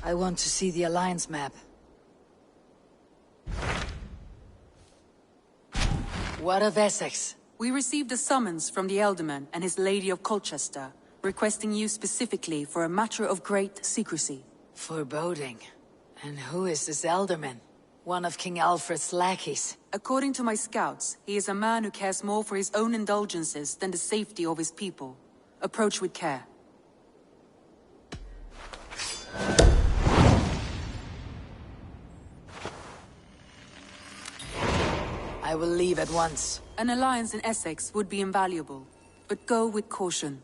I want to see the Alliance map. What of Essex? We received a summons from the Elderman and his Lady of Colchester, requesting you specifically for a matter of great secrecy. Foreboding. And who is this Elderman? One of King Alfred's lackeys. According to my scouts, he is a man who cares more for his own indulgences than the safety of his people. Approach with care. I will leave at once. An alliance in Essex would be invaluable, but go with caution.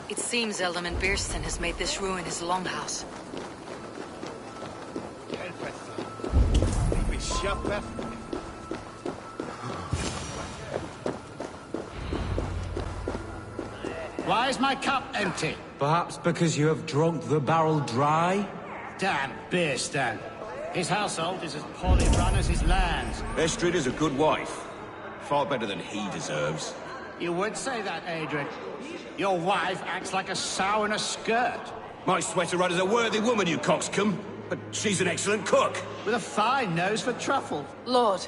It seems Elderman Beerston has made this ruin his longhouse. Why is my cup empty? Perhaps because you have drunk the barrel dry? Damn Beerston. His household is as poorly run as his lands. Estrid is a good wife. Far better than he deserves. You would say that, Adrian. Your wife acts like a sow in a skirt. My sweater rider's a worthy woman, you coxcomb. But she's an excellent cook. With a fine nose for truffle. Lord,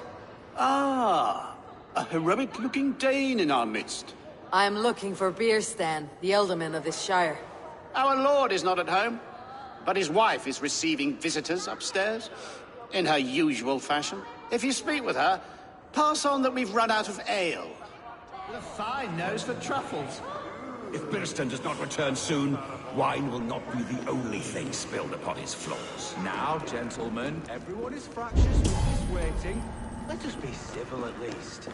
Ah, a heroic-looking Dane in our midst. I am looking for Beerstan, the Elderman of this shire. Our lord is not at home, but his wife is receiving visitors upstairs, in her usual fashion. If you speak with her, pass on that we've run out of ale. With a fine nose for truffles. If Beerston does not return soon, wine will not be the only thing spilled upon his floors. Now, gentlemen, everyone is fractious with his waiting. Let us be civil at least.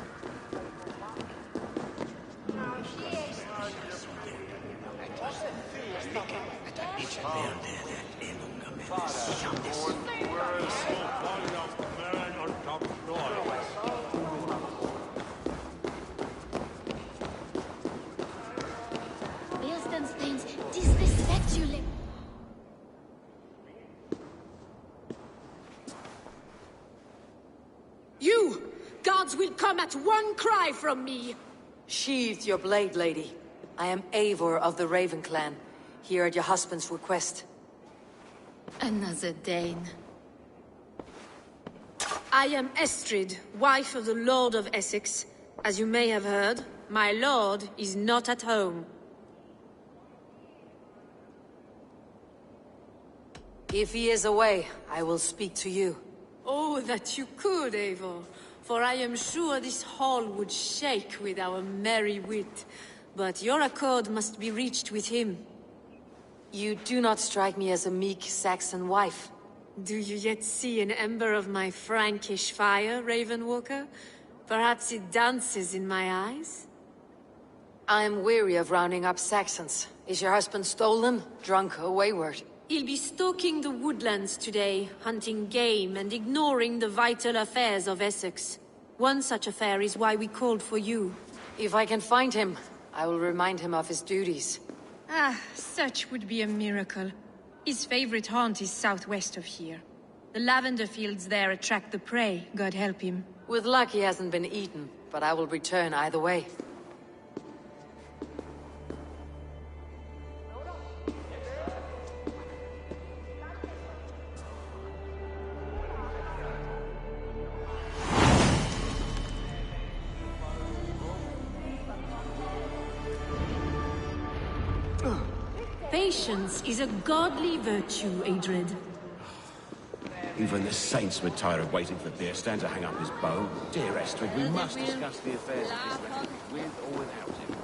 Beerston's things disrespect you. You! Guards will come at one cry from me! Sheathe your blade, lady. I am Eivor of the Raven clan, here at your husband's request. Another Dane. I am Estrid, wife of the Lord of Essex. As you may have heard, my lord is not at home. If he is away, I will speak to you. Oh, that you could, Eivor. For I am sure this hall would shake with our merry wit. But your accord must be reached with him. You do not strike me as a meek Saxon wife. Do you yet see an ember of my Frankish fire, Ravenwalker? Perhaps it dances in my eyes? I'm weary of rounding up Saxons. Is your husband stolen, drunk, or wayward? He'll be stalking the woodlands today, hunting game and ignoring the vital affairs of Essex. One such affair is why we called for you. If I can find him, I will remind him of his duties. Ah, such would be a miracle. His favorite haunt is southwest of here. The lavender fields there attract the prey, God help him. With luck he hasn't been eaten, but I will return either way. Patience is a godly virtue, Adred. Even the saints would tire of waiting for Beerstan to hang up his bow. Dear Estrid, we must discuss the affairs of this land, with or without him.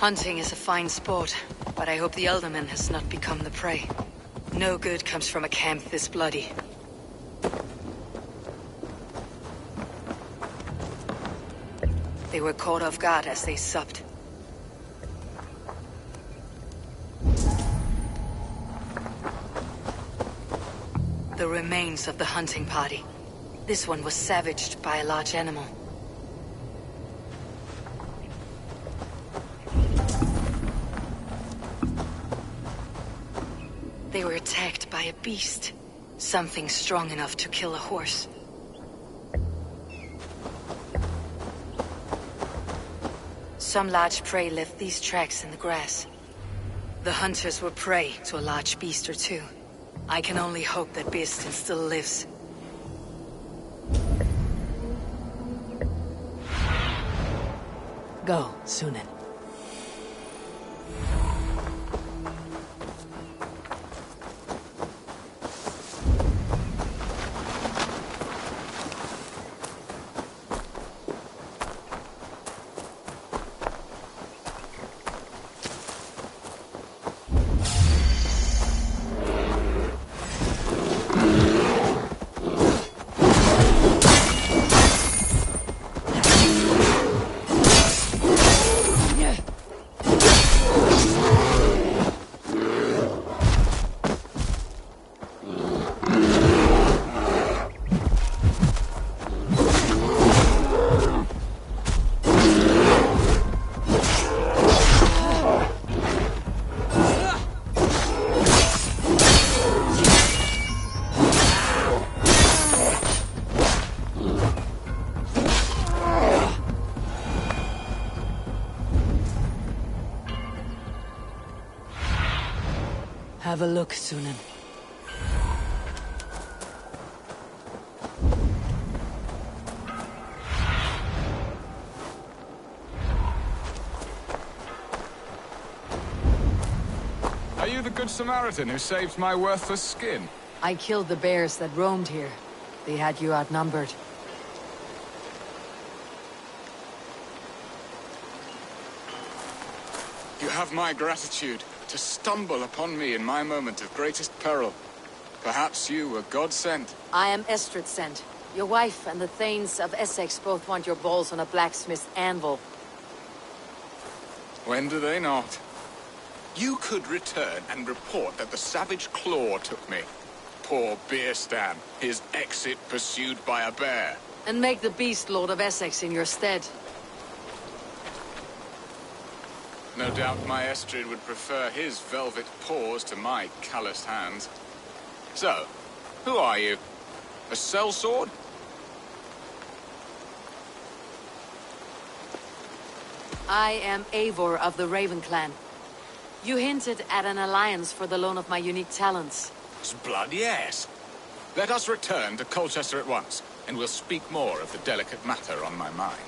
Hunting is a fine sport, but I hope the Elderman has not become the prey. No good comes from a camp this bloody. They were caught off guard as they supped. The remains of the hunting party. This one was savaged by a large animal. They were attacked by a beast. Something strong enough to kill a horse. Some large prey left these tracks in the grass. The hunters were prey to a large beast or two. I can only hope that Beerstan still lives. Go, Sunan. Have a look, Sunan. Are you the Good Samaritan who saved my worthless skin? I killed the bears that roamed here. They had you outnumbered. You have my gratitude to stumble upon me in my moment of greatest peril. Perhaps you were God-sent. I am Estrid sent. Your wife and the Thanes of Essex both want your balls on a blacksmith's anvil. When do they not? You could return and report that the savage Claw took me. Poor Beerstan, his exit pursued by a bear. And make the beast Lord of Essex in your stead. No doubt my Estrid would prefer his velvet paws to my calloused hands. So, who are you? A sellsword? I am Eivor of the Raven Clan. You hinted at an alliance for the loan of my unique talents. Blood, yes. Let us return to Colchester at once, and we'll speak more of the delicate matter on my mind.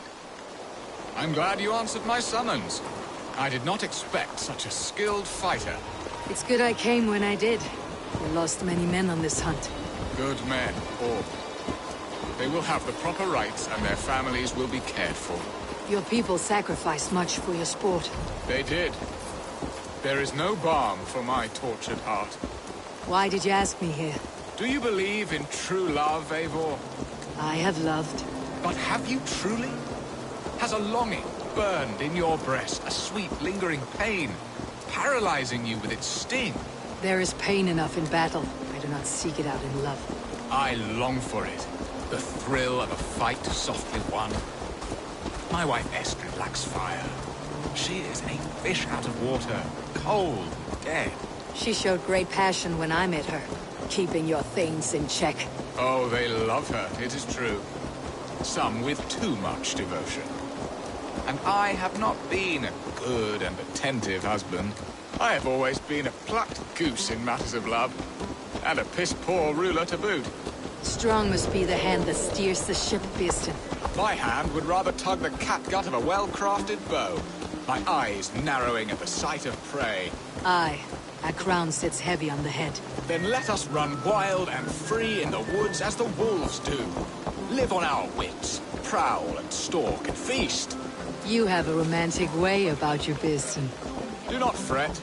I'm glad you answered my summons. I did not expect such a skilled fighter. It's good I came when I did. We lost many men on this hunt. Good men, all. They will have the proper rights, and their families will be cared for. Your people sacrificed much for your sport. They did. There is no balm for my tortured heart. Why did you ask me here? Do you believe in true love, Eivor? I have loved. But have you truly? Has a longing burned in your breast, a sweet, lingering pain, paralyzing you with its sting? There is pain enough in battle. I do not seek it out in love. I long for it. The thrill of a fight softly won. My wife Estrid lacks fire. She is a fish out of water, cold, dead. She showed great passion when I met her, keeping your things in check. Oh, they love her, it is true. Some with too much devotion. And I have not been a good and attentive husband. I have always been a plucked goose in matters of love, and a piss-poor ruler to boot. Strong must be the hand that steers the ship, Beeston. My hand would rather tug the catgut of a well-crafted bow, my eyes narrowing at the sight of prey. Aye, a crown sits heavy on the head. Then let us run wild and free in the woods as the wolves do. Live on our wits, prowl and stalk and feast. You have a romantic way about you, Beeston. Do not fret.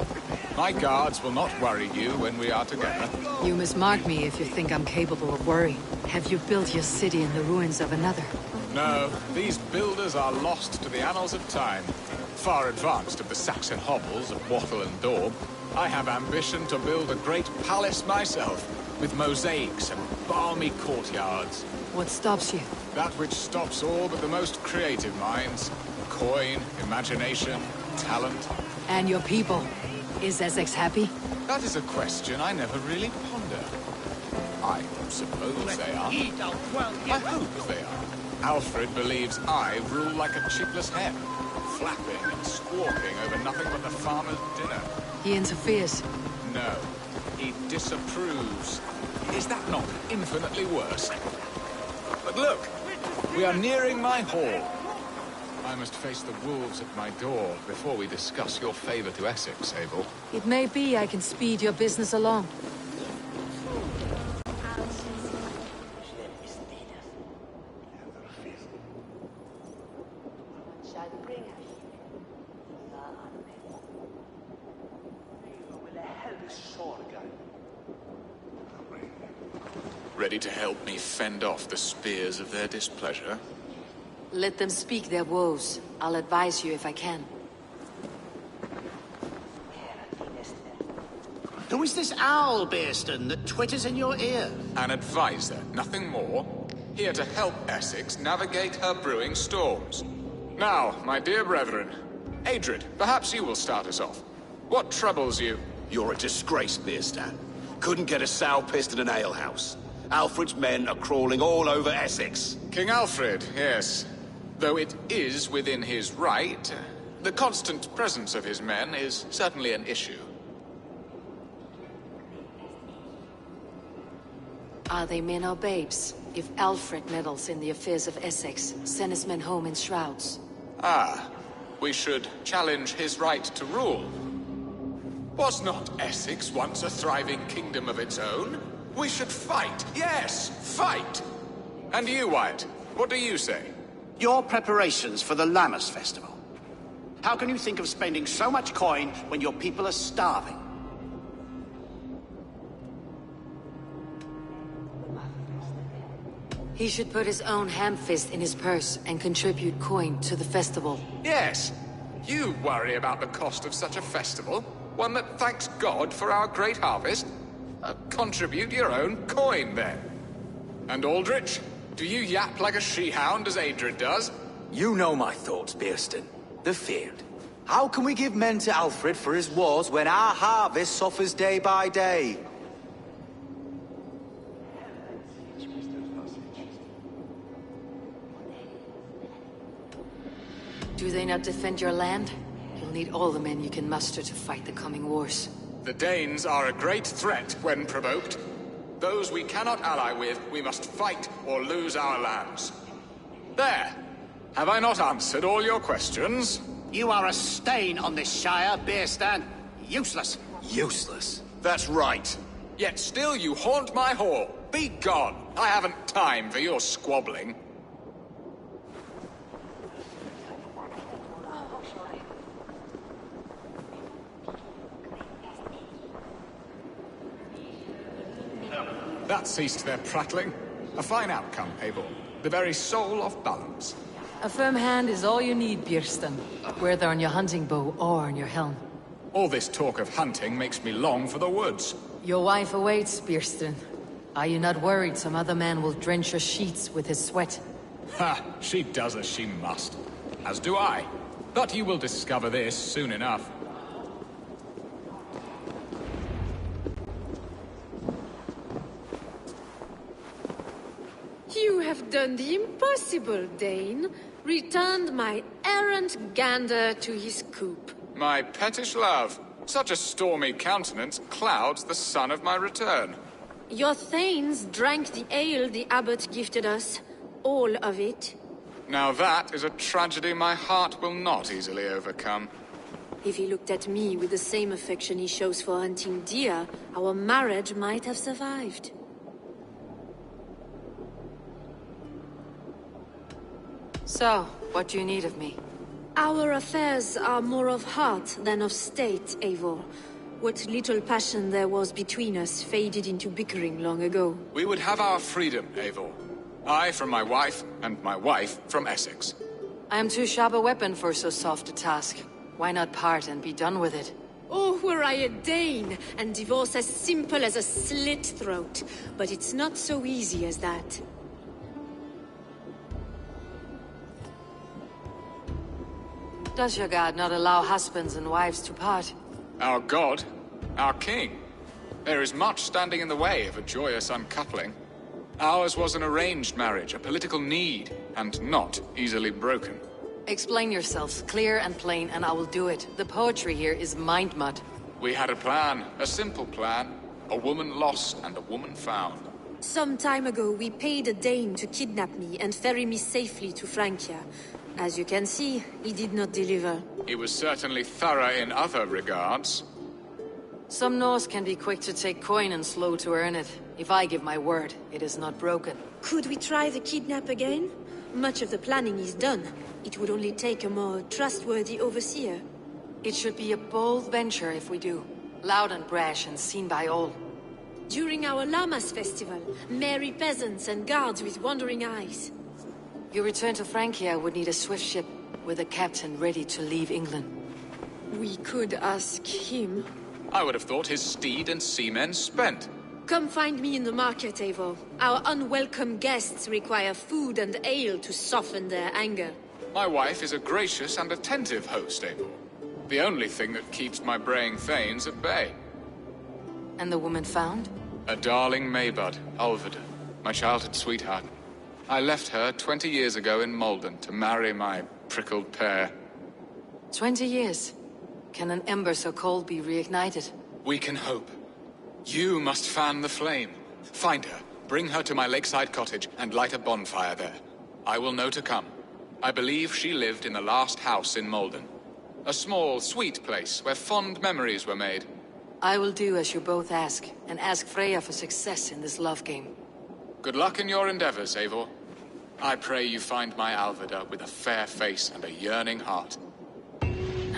My guards will not worry you when we are together. You must mark me if you think I'm capable of worry. Have you built your city in the ruins of another? No, these builders are lost to the annals of time. Far advanced of the Saxon hovels of Wattle and Daub, I have ambition to build a great palace myself, with mosaics and balmy courtyards. What stops you? That which stops all but the most creative minds. Coin, imagination, talent. And your people? Is Essex happy? That is a question I never really ponder. I suppose they are. I hope they are. Alfred believes I rule like a chipless hen, flapping and squawking over nothing but the farmer's dinner. He interferes. No, he disapproves. Is that not infinitely worse? But look, we are nearing my hall. I must face the wolves at my door before we discuss your favor to Essex, Abel. It may be I can speed your business along. Ready to help me fend off the spears of their displeasure? Let them speak their woes. I'll advise you if I can. Who is this owl, Beerston, that twitters in your ear? An advisor, nothing more. Here to help Essex navigate her brewing storms. Now, my dear brethren, Adrid, perhaps you will start us off. What troubles you? You're a disgrace, Beerstan. Couldn't get a sow pissed in an alehouse. Alfred's men are crawling all over Essex. King Alfred, yes. Though it is within his right, the constant presence of his men is certainly an issue. Are they men or babes? If Alfred meddles in the affairs of Essex, send his men home in shrouds. Ah, we should challenge his right to rule. Was not Essex once a thriving kingdom of its own? We should fight, yes, fight! And you, Wyatt, what do you say? Your preparations for the Lammas Festival. How can you think of spending so much coin when your people are starving? He should put his own ham fist in his purse and contribute coin to the festival. Yes. You worry about the cost of such a festival? One that thanks God for our great harvest? Contribute your own coin, then. And Aldrich, do you yap like a she-hound as Adred does? You know my thoughts, Bearston. The field. How can we give men to Alfred for his wars when our harvest suffers day by day? Do they not defend your land? You'll need all the men you can muster to fight the coming wars. The Danes are a great threat when provoked. Those we cannot ally with, we must fight or lose our lands. There! Have I not answered all your questions? You are a stain on this Shire, Bearstan. Useless. Useless? That's right. Yet still you haunt my hall. Be gone! I haven't time for your squabbling. That ceased their prattling. A fine outcome, Eivor. The very soul of balance. A firm hand is all you need, Björsten. Whether on your hunting bow or on your helm. All this talk of hunting makes me long for the woods. Your wife awaits, Björsten. Are you not worried some other man will drench your sheets with his sweat? Ha! She does as she must. As do I. But you will discover this soon enough. You have done the impossible, Dane. Returned my errant gander to his coop. My pettish love. Such a stormy countenance clouds the sun of my return. Your thanes drank the ale the abbot gifted us. All of it. Now that is a tragedy my heart will not easily overcome. If he looked at me with the same affection he shows for hunting deer, our marriage might have survived. So, what do you need of me? Our affairs are more of heart than of state, Eivor. What little passion there was between us faded into bickering long ago. We would have our freedom, Eivor. I from my wife, and my wife from Essex. I am too sharp a weapon for so soft a task. Why not part and be done with it? Oh, were I a Dane, and divorce as simple as a slit throat. But it's not so easy as that. Does your god not allow husbands and wives to part? Our god? Our king? There is much standing in the way of a joyous uncoupling. Ours was an arranged marriage, a political need, and not easily broken. Explain yourselves, clear and plain, and I will do it. The poetry here is mind mud. We had a plan, a simple plan. A woman lost and a woman found. Some time ago, we paid a Dane to kidnap me and ferry me safely to Francia. As you can see, he did not deliver. He was certainly thorough in other regards. Some Norse can be quick to take coin and slow to earn it. If I give my word, it is not broken. Could we try the kidnap again? Much of the planning is done. It would only take a more trustworthy overseer. It should be a bold venture if we do. Loud and brash and seen by all. During our Llamas festival, merry peasants and guards with wandering eyes. Your return to Francia would need a swift ship with a captain ready to leave England. We could ask him. I would have thought his steed and seamen spent. Come find me in the market, Eivor. Our unwelcome guests require food and ale to soften their anger. My wife is a gracious and attentive host, Eivor. The only thing that keeps my braying thanes at bay. And the woman found? A darling Maybud, Ulvida, my childhood sweetheart. I left her 20 years ago in Malden to marry my prickled pear. 20 years? Can an ember so cold be reignited? We can hope. You must fan the flame. Find her, bring her to my lakeside cottage, and light a bonfire there. I will know to come. I believe she lived in the last house in Malden. A small, sweet place where fond memories were made. I will do as you both ask, and ask Freya for success in this love game. Good luck in your endeavors, Eivor. I pray you find my Alvida with a fair face and a yearning heart.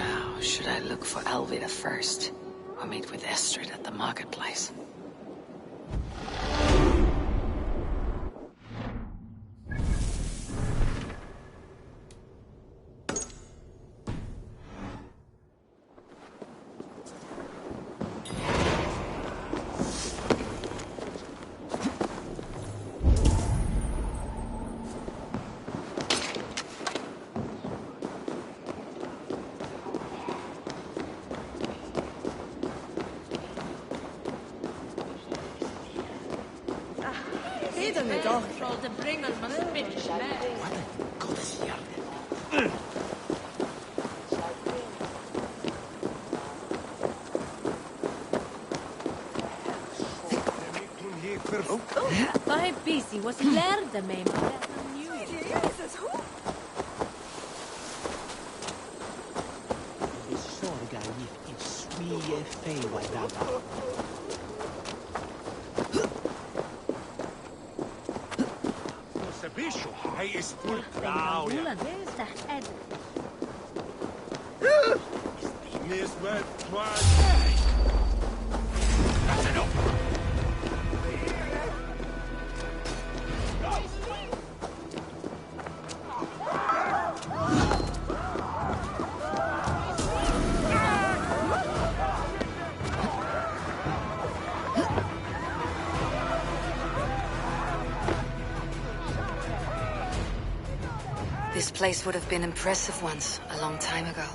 Now, should I look for Alvida first, or meet with Estrid at the marketplace? Vai busy, was lärde mig. This place would have been impressive once, a long time ago.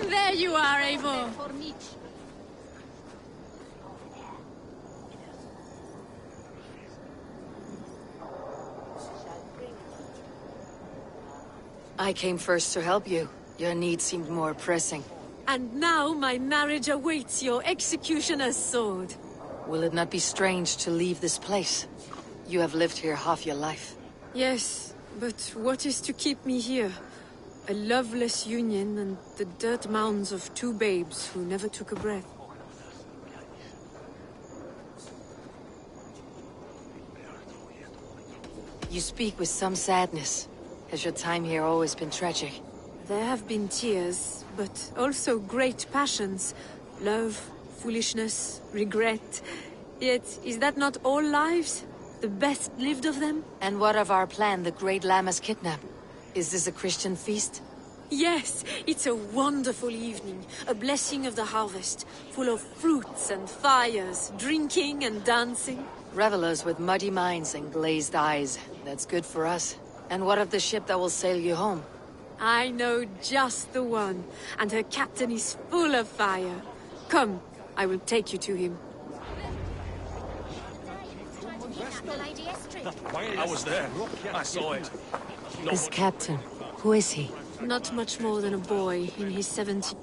There you are, Eivor. I came first to help you. Your need seemed more pressing. And now my marriage awaits your executioner's sword. Will it not be strange to leave this place? You have lived here half your life. Yes, but what is to keep me here? A loveless union and the dirt mounds of two babes who never took a breath. You speak with some sadness. Has your time here always been tragic? There have been tears, but also great passions. Love, foolishness, regret. Yet, is that not all lives? The best lived of them? And what of our plan, the Great Lamma's kidnap? Is this a Christian feast? Yes, it's a wonderful evening. A blessing of the harvest, full of fruits and fires, drinking and dancing. Revelers with muddy minds and glazed eyes. That's good for us. And what of the ship that will sail you home? I know just the one, and her captain is full of fire. Come, I will take you to him. I was there. I saw it. This captain, who is he? Not much more than a boy in his 70s.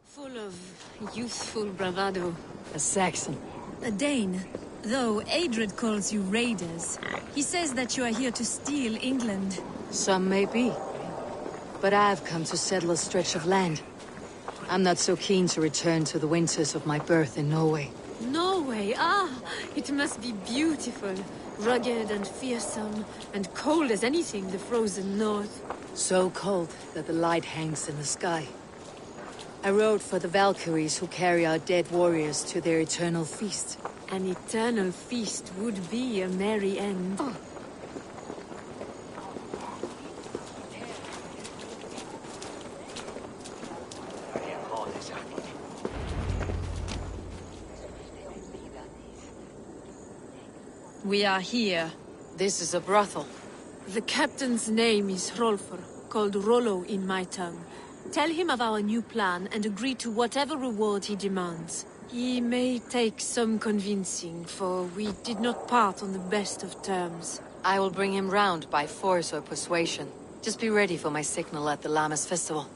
Full of youthful bravado. A Saxon. A Dane. Though Adred calls you raiders, he says that you are here to steal England. Some may be. But I've come to settle a stretch of land. I'm not so keen to return to the winters of my birth in Norway. Norway, it must be beautiful. Rugged and fearsome, and cold as anything the frozen north. So cold that the light hangs in the sky. I rode for the Valkyries who carry our dead warriors to their eternal feast. An eternal feast would be a merry end. We are here. This is a brothel. The captain's name is Hrolfr, called Rollo in my tongue. Tell him of our new plan and agree to whatever reward he demands. He may take some convincing, for we did not part on the best of terms. I will bring him round by force or persuasion. Just be ready for my signal at the Lammas festival.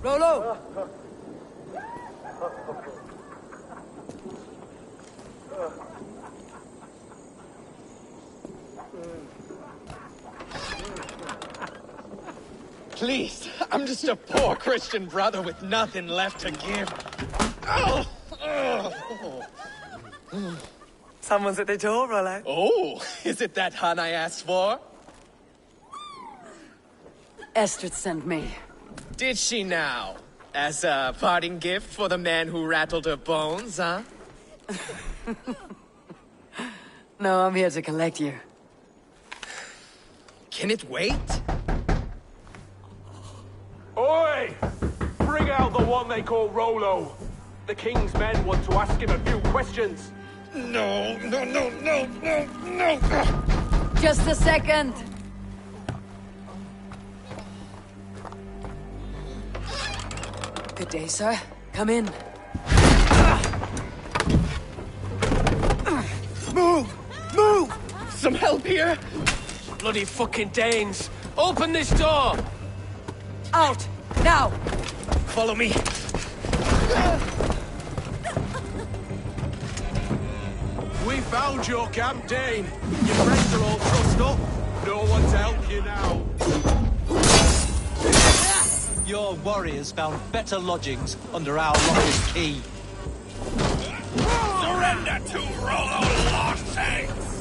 Rollo! Please, I'm just a poor Christian brother with nothing left to give. Oh! Someone's at the door, Rollo. Oh, is it that hun I asked for? Estrid sent me. Did she now? As a parting gift for the man who rattled her bones, huh? No, I'm here to collect you. Can it wait? Oi! Bring out the one they call Rollo. The king's men want to ask him a few questions. No. Just a second. Good day, sir. Come in. Move! Move! Some help here? Bloody fucking Danes! Open this door! Out! Now! Follow me. We found your camp, Dane. Your friends are all trussed up. No one to help you now. Your warriors found better lodgings under our longest key. Surrender to Rollo, Lord Saints!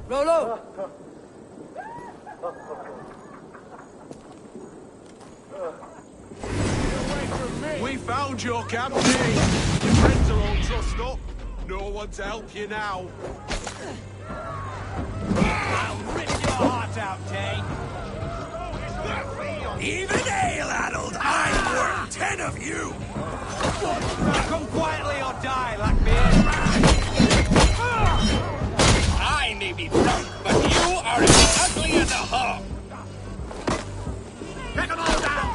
Rollo! We found your camp, Dane. Your friends are all trussed up. No one to help you now. I'll rip your heart out, Dane. Even ale-addled, I'm worth 10 of you! Come quietly or die, Blackbeard. I may be drunk, but you are as ugly as a hog! Take them all down!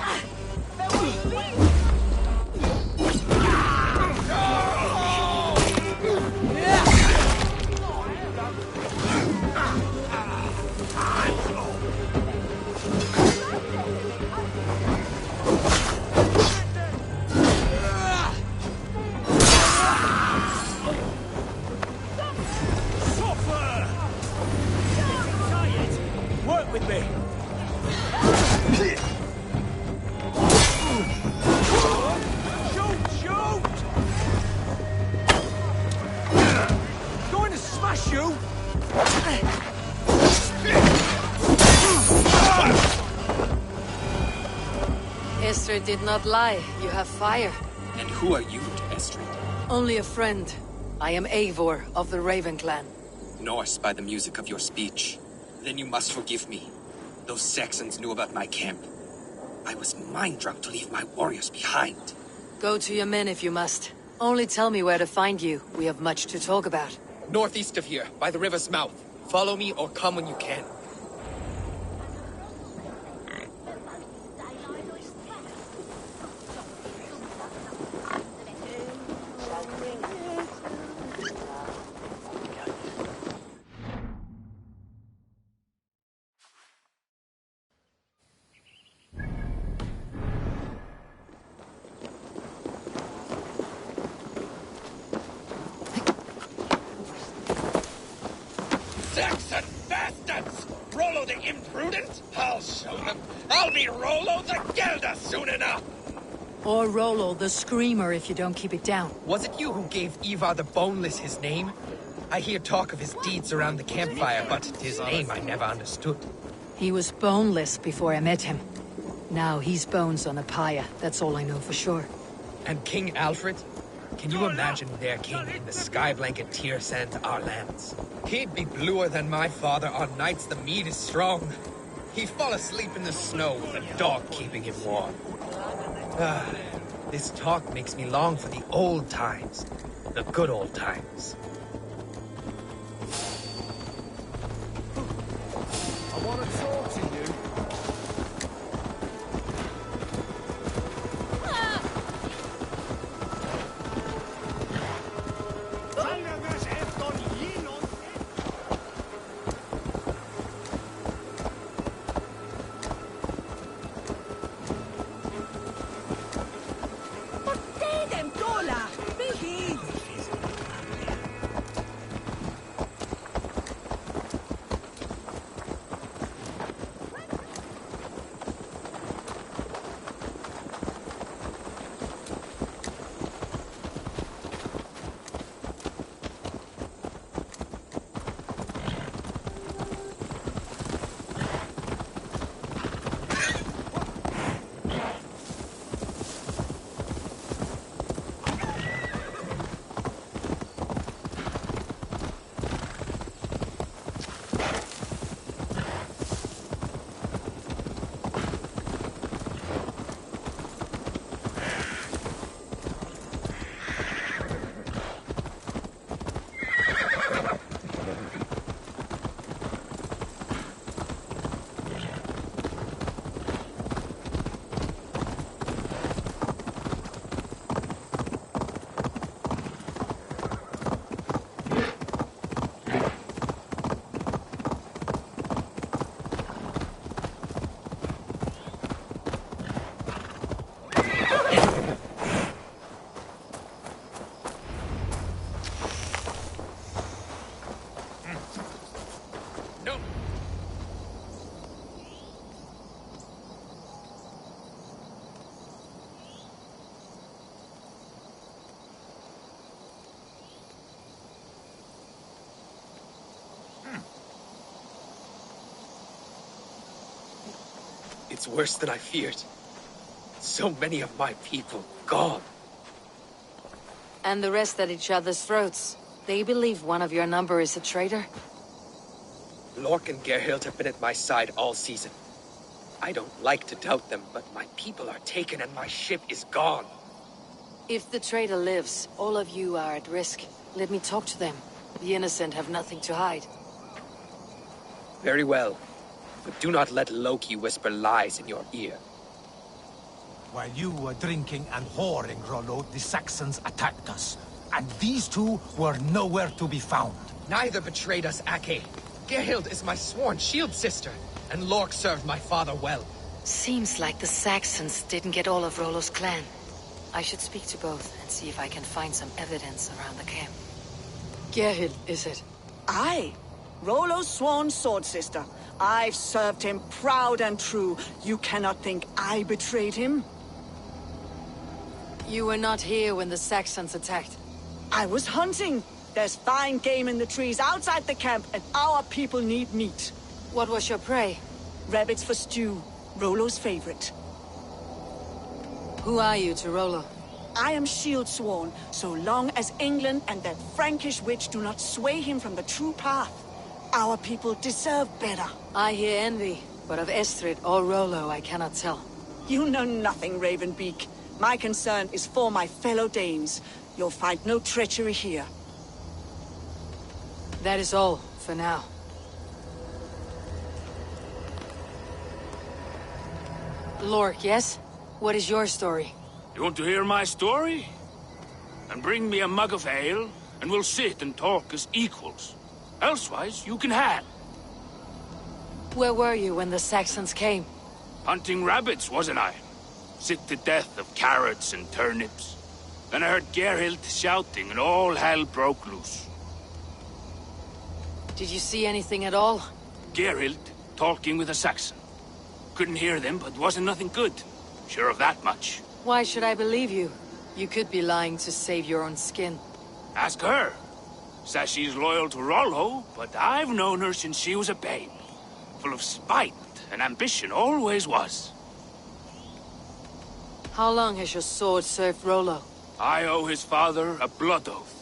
Work with me. Shoot! Going to smash you! Estrid did not lie. You have fire. And who are you to Estrid? Only a friend. I am Eivor of the Raven clan. Norse by the music of your speech. Then you must forgive me. Those Saxons knew about my camp. I was mind-drunk to leave my warriors behind. Go to your men if you must. Only tell me where to find you. We have much to talk about. Northeast of here, by the river's mouth. Follow me or come when you can. Saxon bastards! Rollo the imprudent? I'll show them. I'll be Rollo the Gelder soon enough! Or Rollo the Screamer if you don't keep it down. Was it you who gave Ivar the Boneless his name? I hear talk of his deeds around the campfire, but his name I never understood. He was boneless before I met him. Now he's bones on a pyre, that's all I know for sure. And King Alfred? Can you imagine their king in the sky blanket tear sand our lands? He'd be bluer than my father on nights the mead is strong. He'd fall asleep in the snow with a dog keeping him warm. This talk makes me long for the old times. The good old times. I want to talk to you. It's worse than I feared. So many of my people gone. And the rest at each other's throats. They believe one of your number is a traitor? Lork and Gerhild have been at my side all season. I don't like to doubt them, but my people are taken and my ship is gone. If the traitor lives, all of you are at risk. Let me talk to them. The innocent have nothing to hide. Very well. But do not let Loki whisper lies in your ear. While you were drinking and whoring, Rollo, the Saxons attacked us. And these two were nowhere to be found. Neither betrayed us, Ake. Gerhild is my sworn shield sister, and Lork served my father well. Seems like the Saxons didn't get all of Rollo's clan. I should speak to both and see if I can find some evidence around the camp. Gerhild, is it? Aye. Rollo's sworn sword sister. I've served him proud and true. You cannot think I betrayed him? You were not here when the Saxons attacked. I was hunting. There's fine game in the trees outside the camp, and our people need meat. What was your prey? Rabbits for stew. Rollo's favorite. Who are you to Rollo? I am shield sworn, so long as England and that Frankish witch do not sway him from the true path. Our people deserve better. I hear envy, but of Estrid or Rollo I cannot tell. You know nothing, Ravenbeak. My concern is for my fellow Danes. You'll find no treachery here. That is all, for now. Lork, yes? What is your story? You want to hear my story? And bring me a mug of ale, and we'll sit and talk as equals. Elsewise, you can hang. Where were you when the Saxons came? Hunting rabbits, wasn't I? Sick to death of carrots and turnips. Then I heard Gerhild shouting, and all hell broke loose. Did you see anything at all? Gerhild talking with a Saxon. Couldn't hear them, but wasn't nothing good. Sure of that much. Why should I believe you? You could be lying to save your own skin. Ask her. Says she's loyal to Rollo, but I've known her since she was a babe. Full of spite and ambition, always was. How long has your sword served Rollo? I owe his father a blood oath.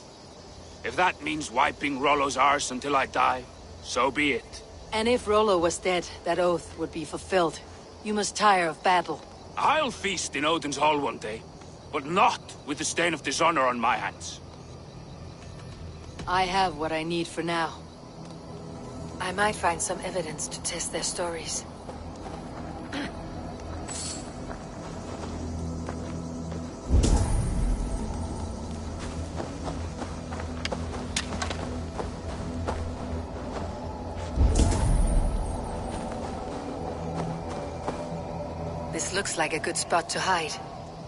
If that means wiping Rollo's arse until I die, so be it. And if Rollo was dead, that oath would be fulfilled. You must tire of battle. I'll feast in Odin's hall one day, but not with the stain of dishonor on my hands. I have what I need for now. I might find some evidence to test their stories. This looks like a good spot to hide.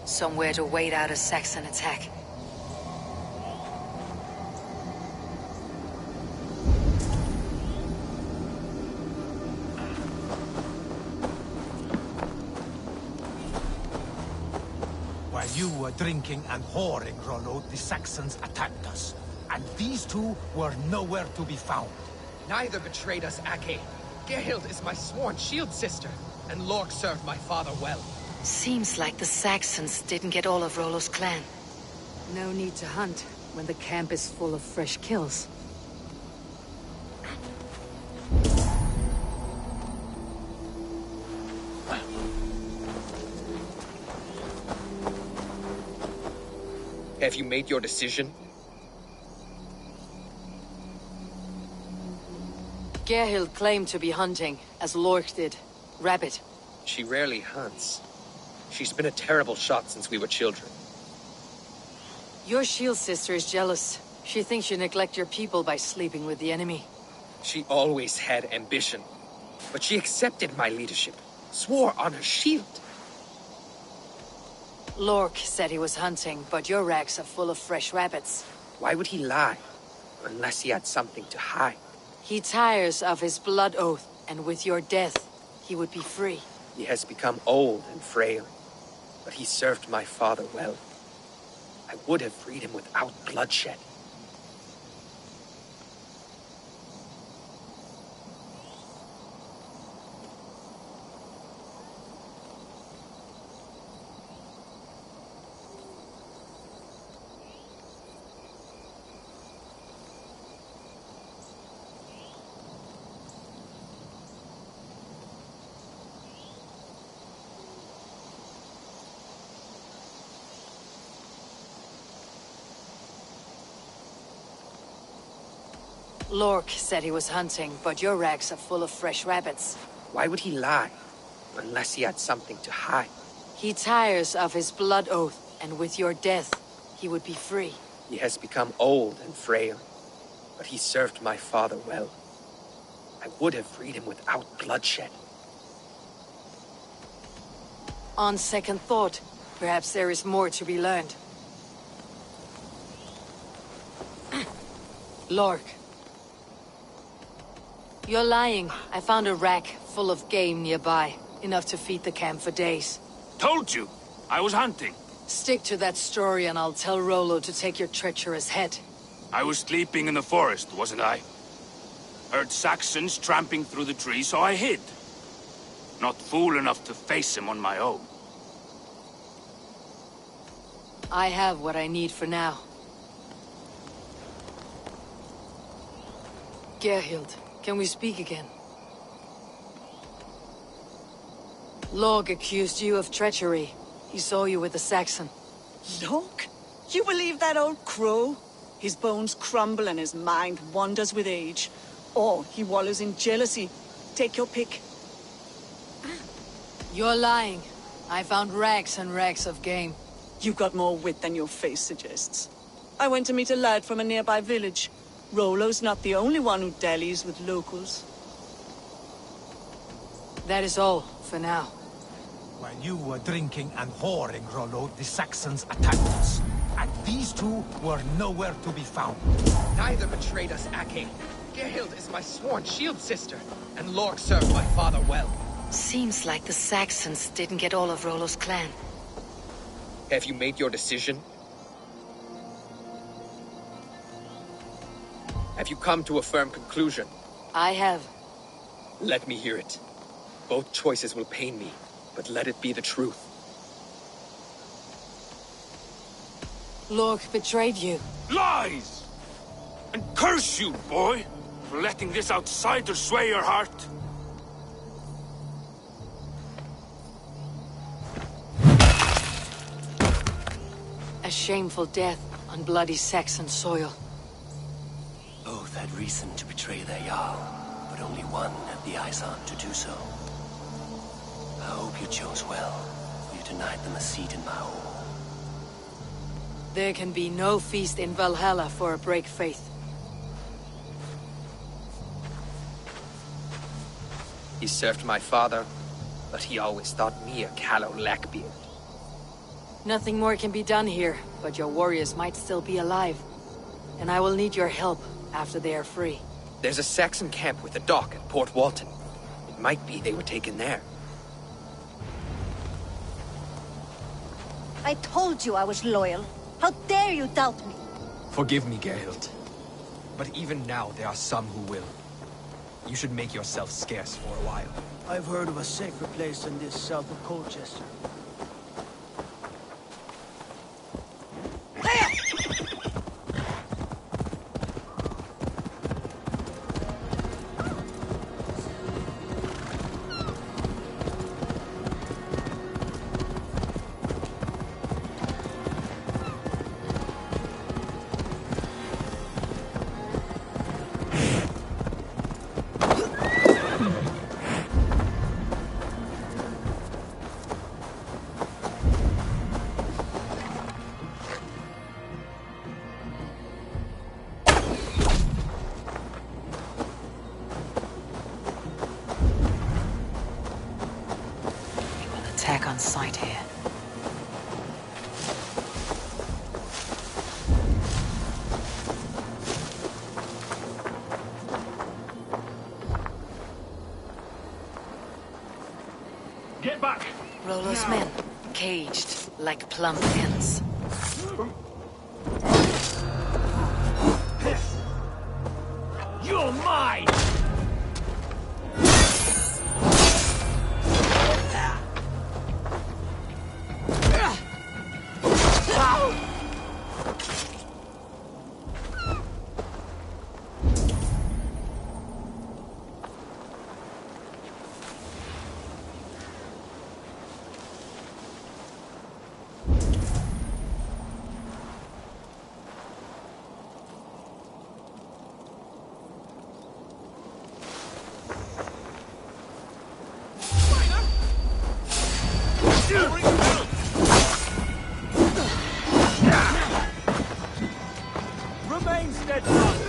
Somewhere to wait out a Saxon attack. While you were drinking and whoring, Rollo, the Saxons attacked us. And these two were nowhere to be found. Neither betrayed us, Ake. Gerhild is my sworn shield sister, and Lork served my father well. Seems like the Saxons didn't get all of Rollo's clan. No need to hunt when the camp is full of fresh kills. Have you made your decision? Gerhild claimed to be hunting, as Lork did. Rabbit. She rarely hunts. She's been a terrible shot since we were children. Your shield sister is jealous. She thinks you neglect your people by sleeping with the enemy. She always had ambition. But she accepted my leadership. Swore on her shield. Lork said he was hunting, but your racks are full of fresh rabbits. Why would he lie? Unless he had something to hide. He tires of his blood oath, and with your death, he would be free. He has become old and frail, but he served my father well. I would have freed him without bloodshed. Lork said he was hunting, but your racks are full of fresh rabbits. Why would he lie? Unless he had something to hide. He tires of his blood oath, and with your death, he would be free. He has become old and frail, but he served my father well. I would have freed him without bloodshed. On second thought, perhaps there is more to be learned. Lork. You're lying. I found a rack full of game nearby. Enough to feed the camp for days. Told you! I was hunting. Stick to that story and I'll tell Rollo to take your treacherous head. I was sleeping in the forest, wasn't I? Heard Saxons tramping through the trees, so I hid. Not fool enough to face him on my own. I have what I need for now. Gerhild, can we speak again? Log accused you of treachery. He saw you with the Saxon. Log? You believe that old crow? His bones crumble and his mind wanders with age. Or he wallows in jealousy. Take your pick. You're lying. I found rags and rags of game. You've got more wit than your face suggests. I went to meet a lad from a nearby village. Rollo's not the only one who dallies with locals. That is all, for now. While you were drinking and whoring, Rollo, the Saxons attacked us. And these two were nowhere to be found. Neither betrayed us, Ake. Gerhild is my sworn shield sister, and Lork served my father well. Seems like the Saxons didn't get all of Rollo's clan. Have you made your decision? Have you come to a firm conclusion? I have. Let me hear it. Both choices will pain me, but let it be the truth. Lork betrayed you. Lies! And curse you, boy, for letting this outsider sway your heart. A shameful death on bloody Saxon soil. Both had reason to betray their Jarl, but only one had the Aesir to do so. I hope you chose well, for you denied them a seat in my hall. There can be no feast in Valhalla for a break faith. He served my father, but he always thought me a callow lackbeard. Nothing more can be done here, but your warriors might still be alive. And I will need your help after they are free. There's a Saxon camp with a dock at Port Walton. It might be they were taken there. I told you I was loyal. How dare you doubt me? Forgive me, Gerhild. But even now, there are some who will. You should make yourself scarce for a while. I've heard of a sacred place in this south of Colchester. Attack on sight here. Get back! Rollo's men, caged like plump hens. You're mine! Remain steadfast!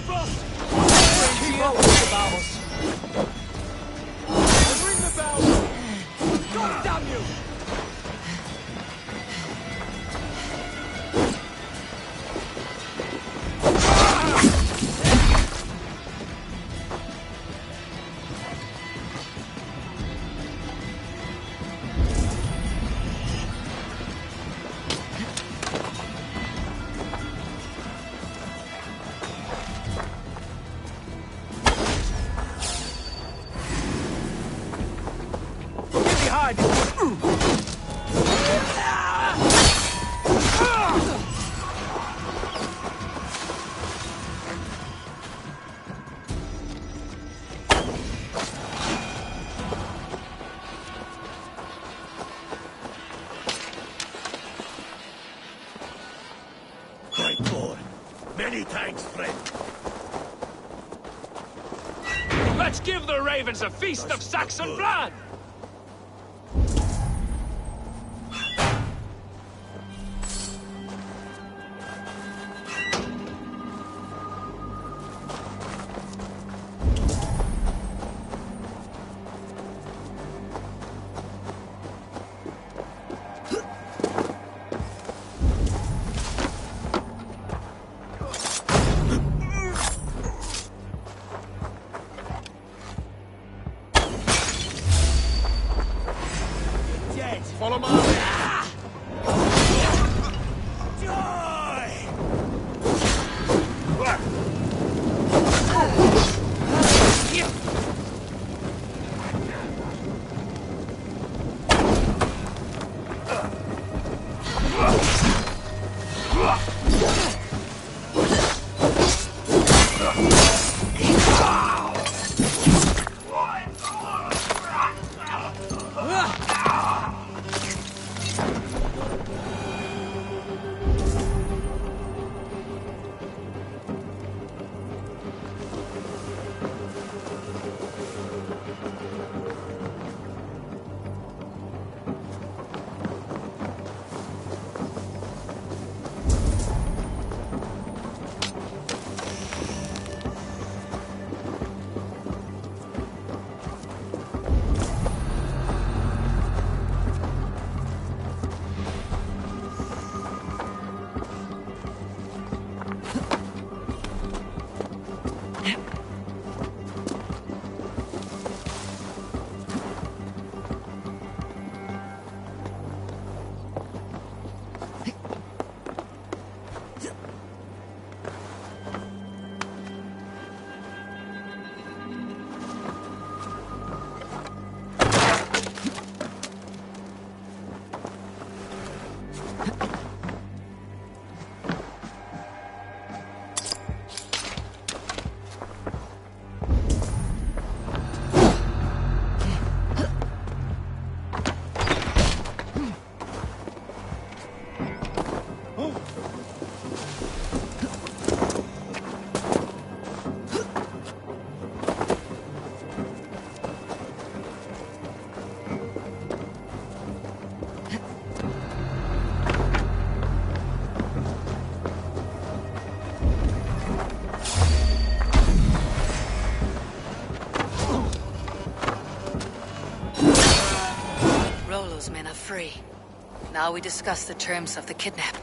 Keep up with the battles. Ring the bell. God damn you! Great lord. Many thanks, friend. Let's give the ravens a feast of Saxon blood! Follow my... Rollo's men are free. Now we discuss the terms of the kidnap.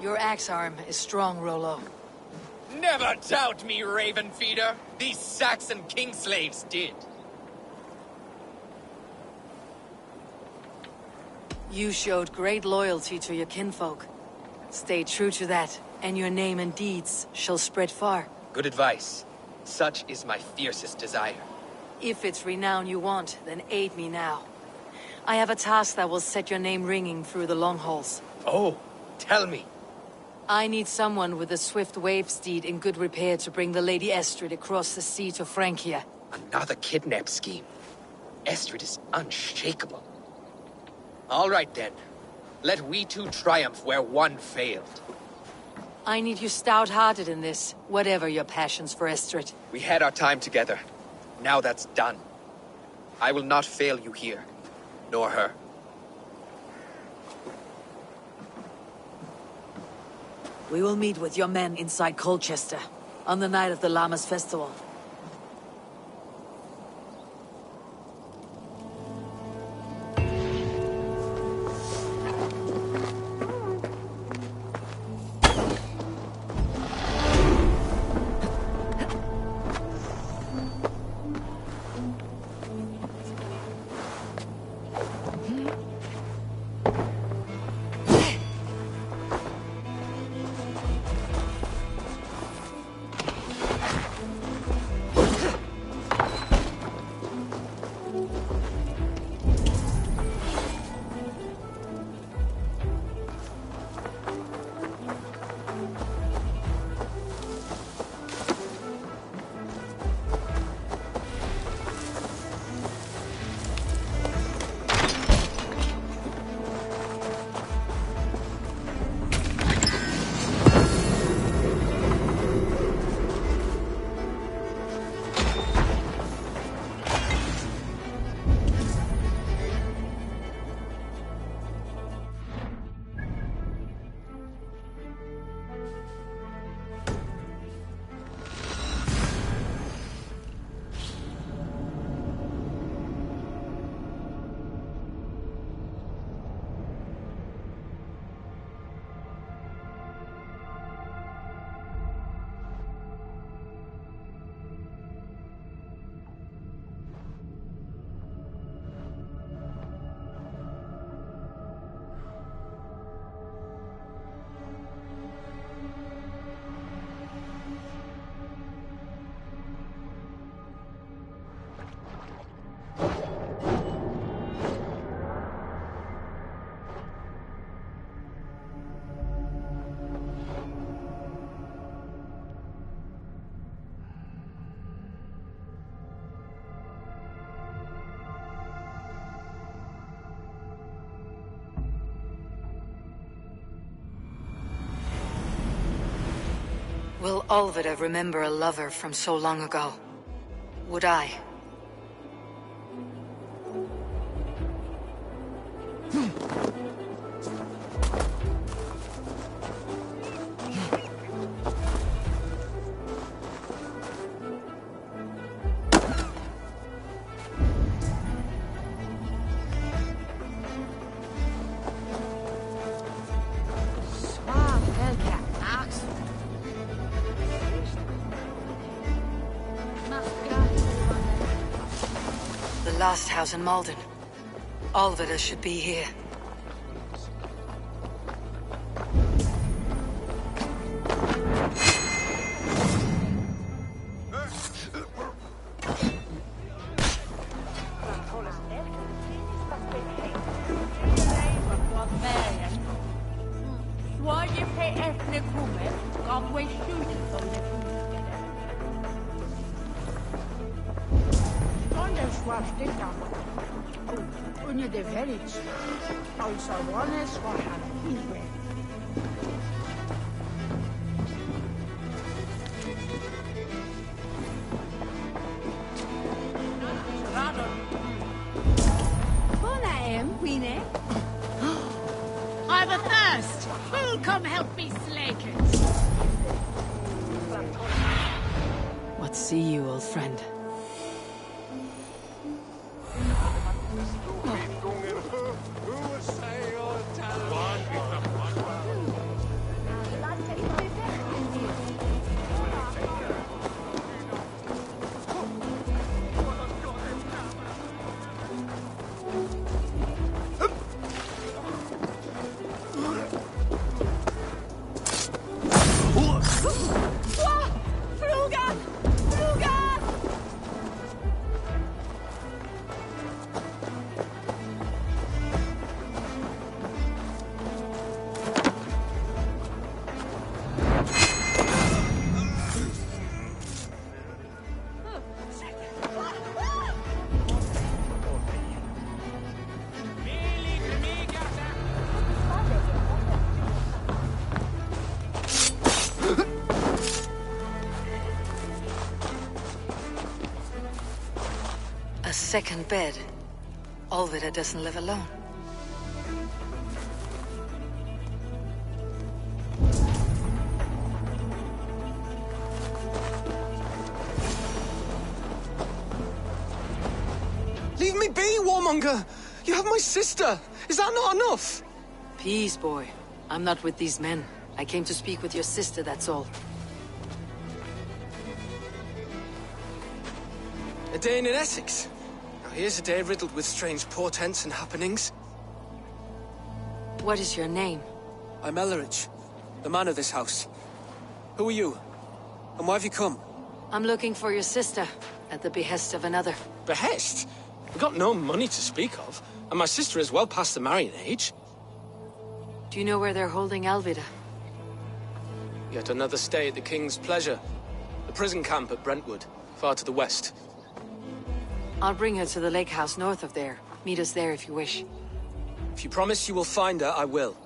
Your axe arm is strong, Rollo. Never doubt me, Raven Feeder. These Saxon king slaves did. You showed great loyalty to your kinfolk. Stay true to that, and your name and deeds shall spread far. Good advice. Such is my fiercest desire. If it's renown you want, then aid me now. I have a task that will set your name ringing through the long halls. Oh, tell me. I need someone with a swift wave steed in good repair to bring the Lady Estrid across the sea to Francia. Another kidnap scheme. Estrid is unshakable. All right then. Let we two triumph where one failed. I need you stout-hearted in this, whatever your passions for Estrid. We had our time together. Now that's done. I will not fail you here, nor her. We will meet with your men inside Colchester on the night of the Lammas festival. Will Olvida remember a lover from so long ago? Would I? The last house in Malden. Olvida should be here. I'm athirst! Who'll come help me slake it? What see you, old friend? second bed. Olvida doesn't live alone. Leave me be, warmonger! You have my sister! Is that not enough? Peace, boy. I'm not with these men. I came to speak with your sister, that's all. A day in Essex. Now here's a day riddled with strange portents and happenings. What is your name? I'm Ellerich, the man of this house. Who are you? And why have you come? I'm looking for your sister, at the behest of another. Behest? We've got no money to speak of, and my sister is well past the marrying age. Do you know where they're holding Alvida? Yet another stay at the King's pleasure. The prison camp at Brentwood, far to the west. I'll bring her to the lake house north of there. Meet us there if you wish. If you promise you will find her, I will.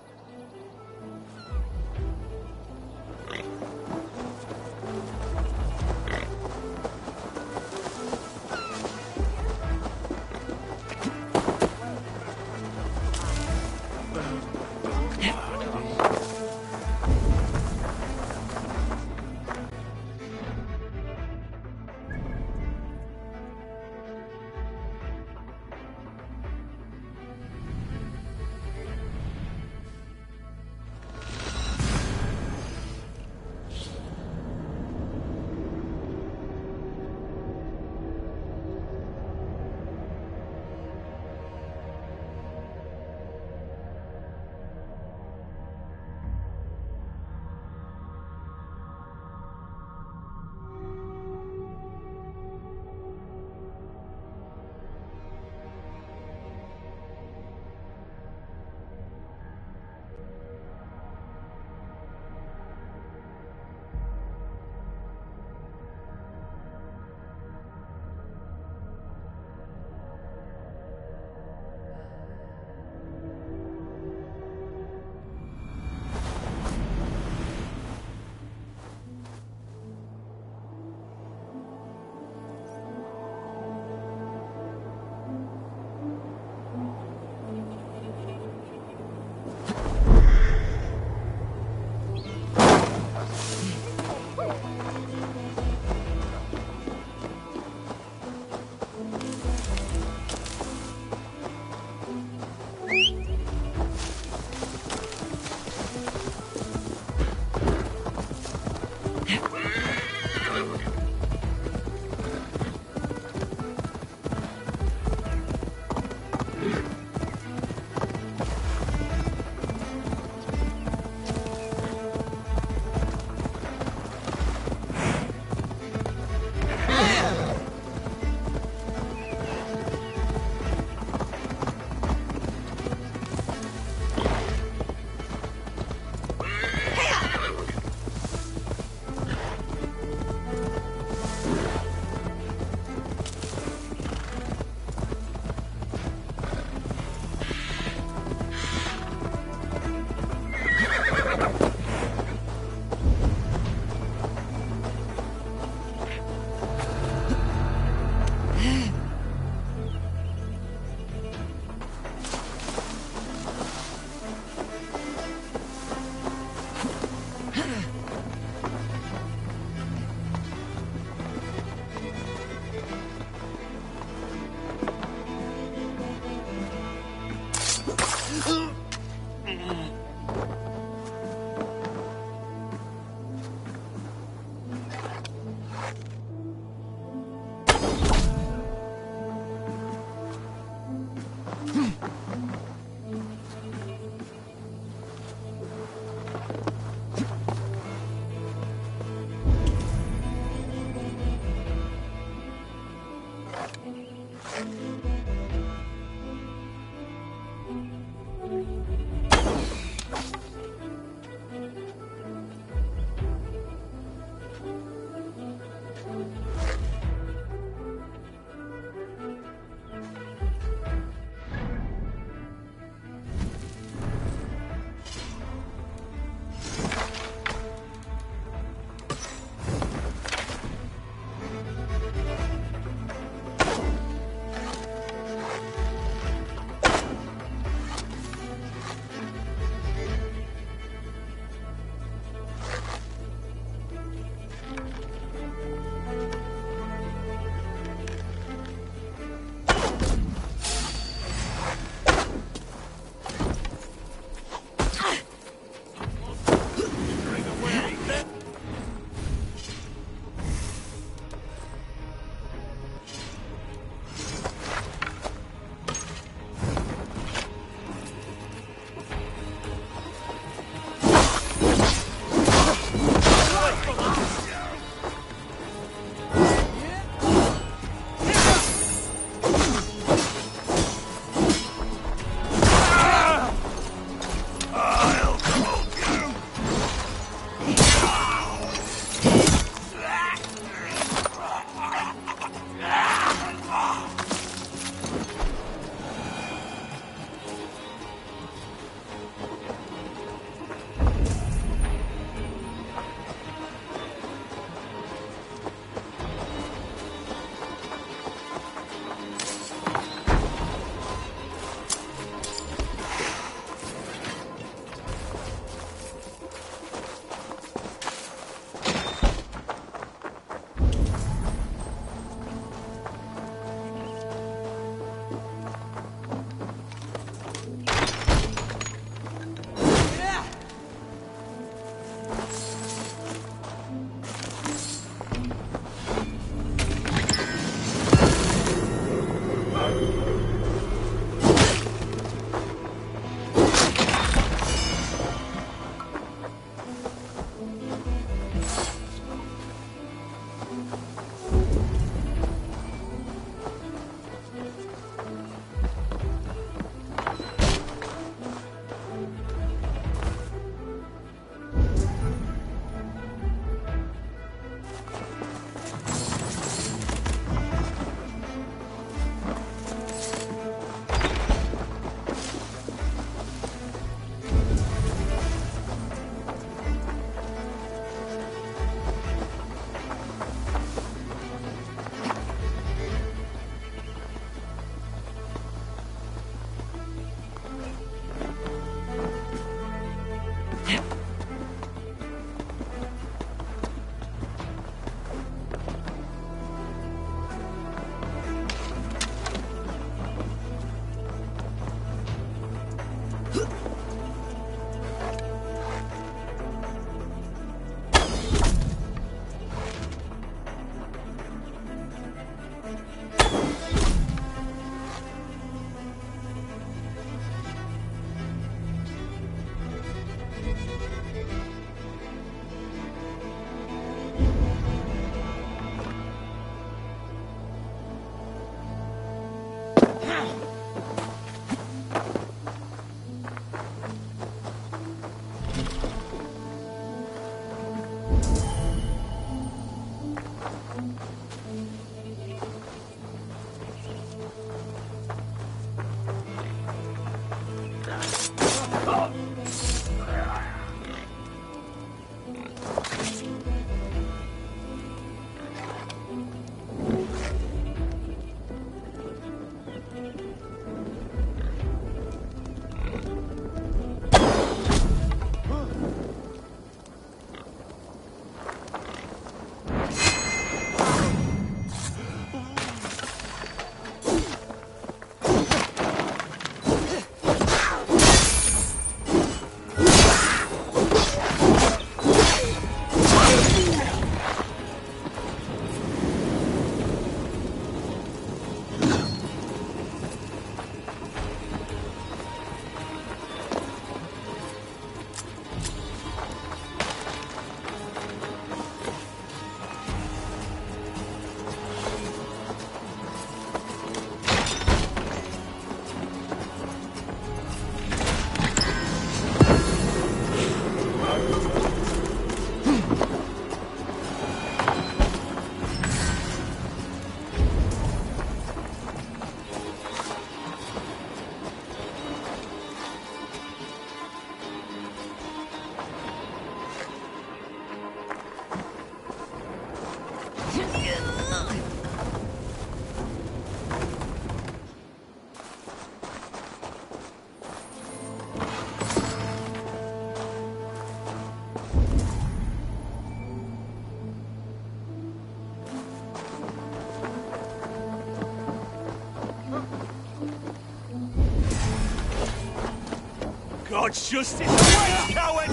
God's justice! Away, coward!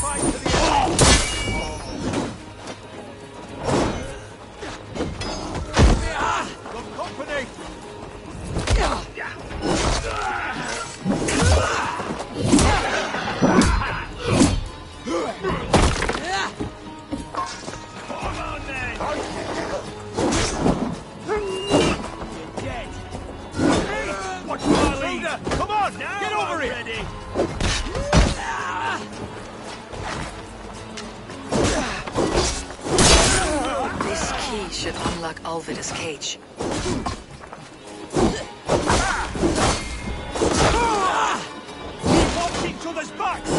Fight to the end! Good company! Come on then! You're dead! Watch my lead! Come on! Now get over here! Ready. This key should unlock Alvida's cage. Watch each other's backs!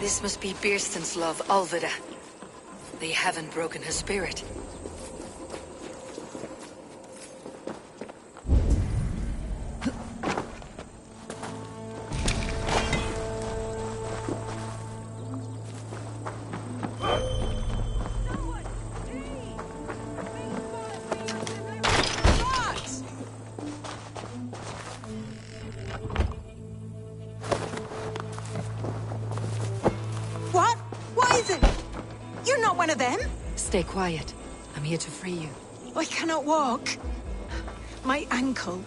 This must be Birsten's love, Alvida. They haven't broken her spirit. What? What is it? You're not one of them? Stay quiet. I'm here to free you. I cannot walk. My ankle.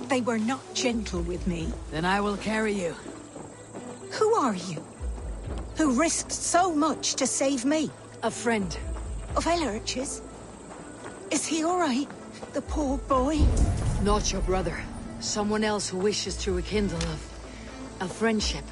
They were not gentle with me. Then I will carry you. Who are you? Who risked so much to save me? A friend. Of Ellerch's? Is he all right? The poor boy? Not your brother. Someone else who wishes to rekindle a friendship.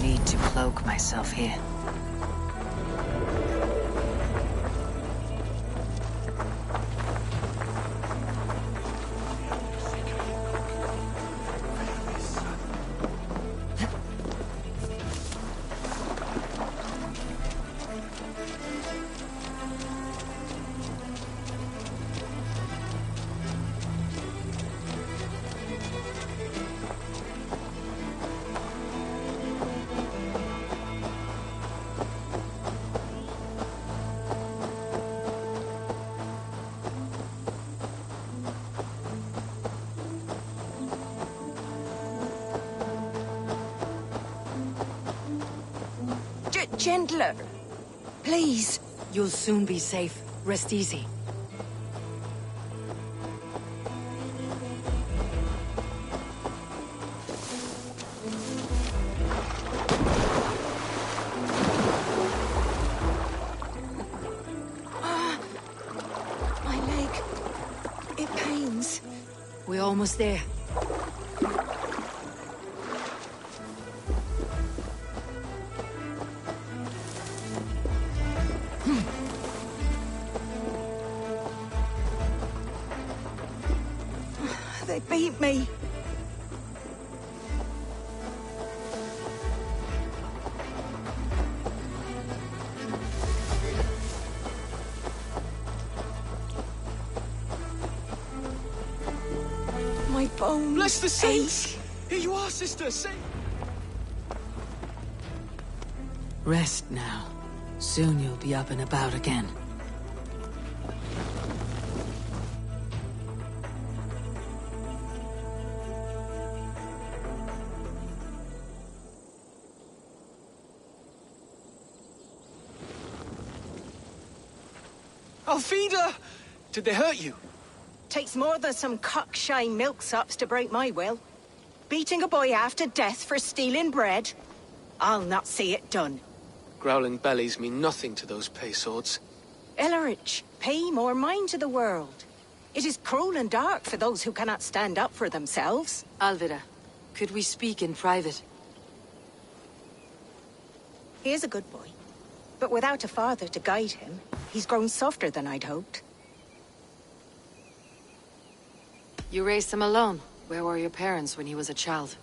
Need to cloak myself here. Gentler. Please. You'll soon be safe. Rest easy. My leg. It pains. We're almost there. They beat me. My bones. Bless the saints! Here you are, sister. Say. Rest now. Soon you'll be up and about again. Alfida! Did they hurt you? Takes more than some cockshy milksops to break my will. Beating a boy half to death for stealing bread? I'll not see it done. Growling bellies mean nothing to those pay swords. Ellerich, pay more mind to the world. It is cruel and dark for those who cannot stand up for themselves. Alvida, could we speak in private? He is a good boy. But without a father to guide him, he's grown softer than I'd hoped. You raised him alone. Where were your parents when he was a child?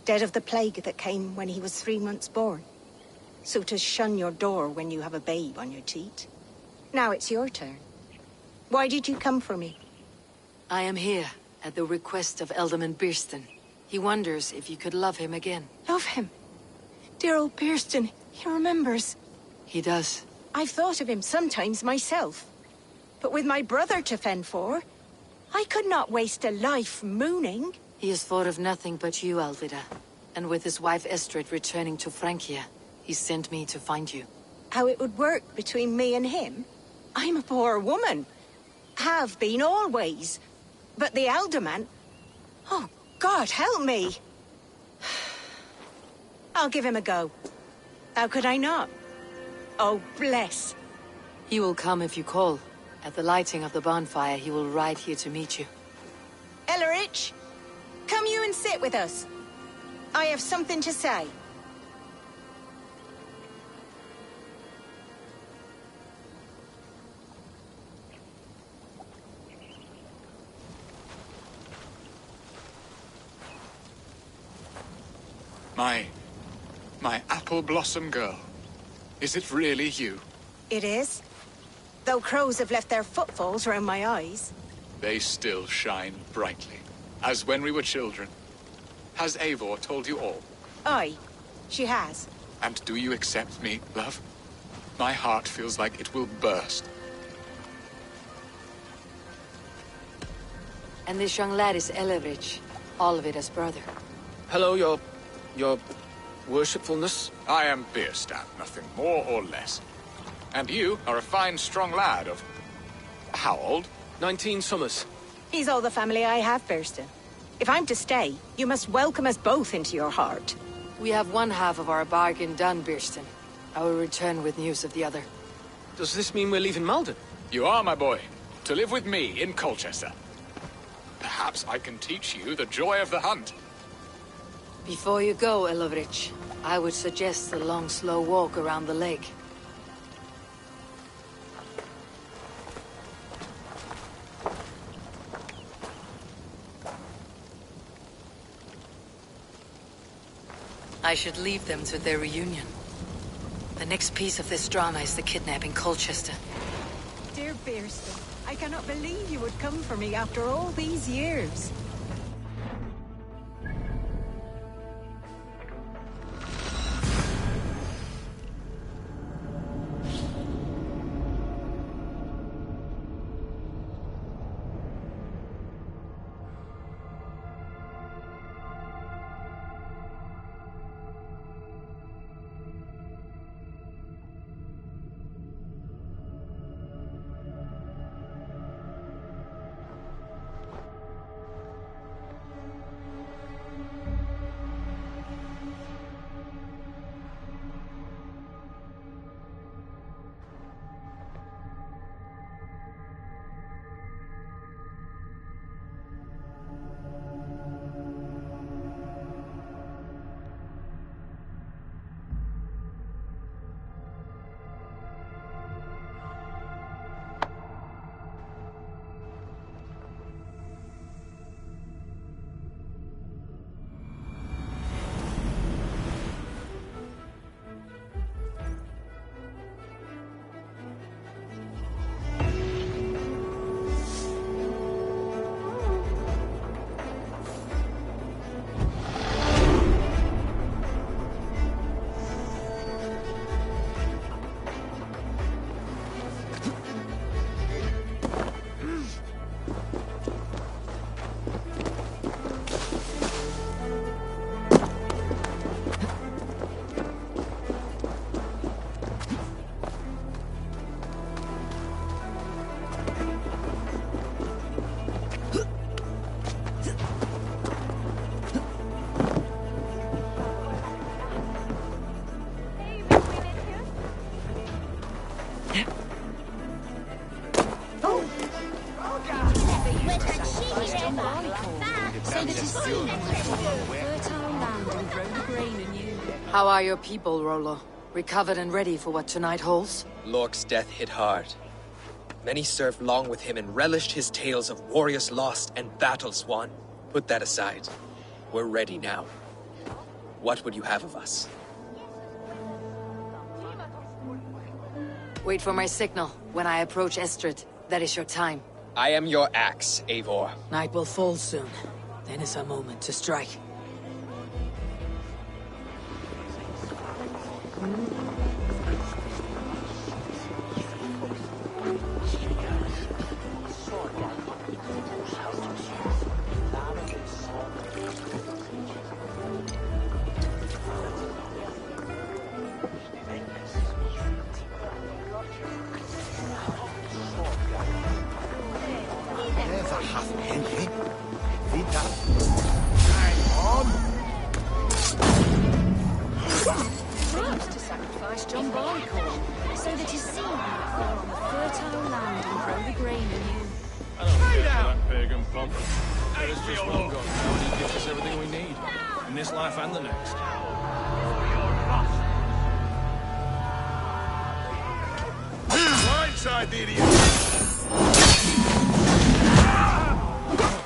Dead of the plague that came when he was 3 months born. So to shun your door when you have a babe on your teat. Now it's your turn. Why did you come for me? I am here at the request of Ealdorman Birston. He wonders if you could love him again. Love him? Dear old Birston, he remembers. He does. I've thought of him sometimes myself. But with my brother to fend for, I could not waste a life mooning. He has thought of nothing but you, Alvida. And with his wife Estrid returning to Francia, he sent me to find you. How it would work between me and him? I'm a poor woman. Have been always. But the Alderman... Oh, God, help me! I'll give him a go. How could I not? Oh, bless. He will come if you call. At the lighting of the bonfire, he will ride here to meet you. Ellerich, come you and sit with us. I have something to say. My apple blossom girl. Is it really you? It is. Though crows have left their footfalls round my eyes. They still shine brightly, as when we were children. Has Eivor told you all? Aye, she has. And do you accept me, love? My heart feels like it will burst. And this young lad is Ellerich, Alvida's brother. Hello, your worshipfulness? I am Bierstadt, nothing more or less. And you are a fine, strong lad of... how old? 19 summers. He's all the family I have, Birston. If I'm to stay, you must welcome us both into your heart. We have one half of our bargain done, Birston. I will return with news of the other. Does this mean we're leaving Malden? You are, my boy. To live with me in Colchester. Perhaps I can teach you the joy of the hunt. Before you go, Ellerich, I would suggest a long, slow walk around the lake. I should leave them to their reunion. The next piece of this drama is the kidnap in Colchester. Dear Birston, I cannot believe you would come for me after all these years. that his seed will fall on fertile land and grow the grain anew. How are your people, Rollo? Recovered and ready for what tonight holds? Lork's death hit hard. Many served long with him and relished his tales of warriors lost and battles won. Put that aside. We're ready now. What would you have of us? Wait for my signal. When I approach Estrid, that is your time. I am your axe, Eivor. Night will fall soon. Then is our moment to strike.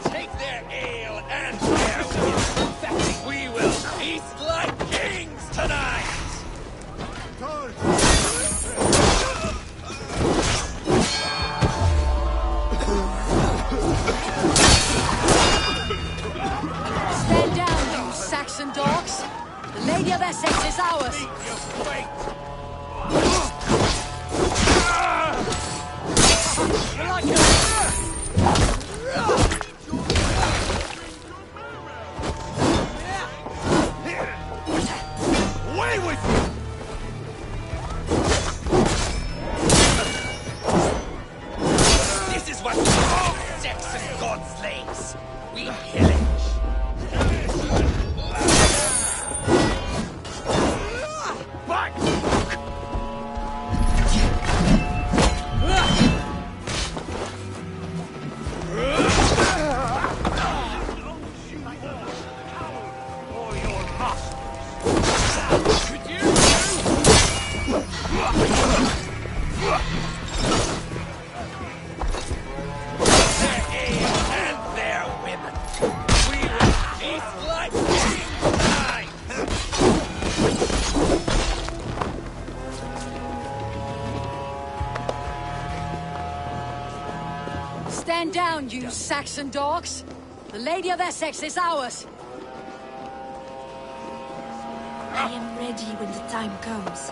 Take their ale and their will. We will feast like kings tonight! Stand down, you Saxon dogs! The Lady of Essex is ours! Away with you! This is what all Saxon god slaves. We pillage. Back! Stand down, you Saxon dogs! The Lady of Essex is ours! I am ready when the time comes.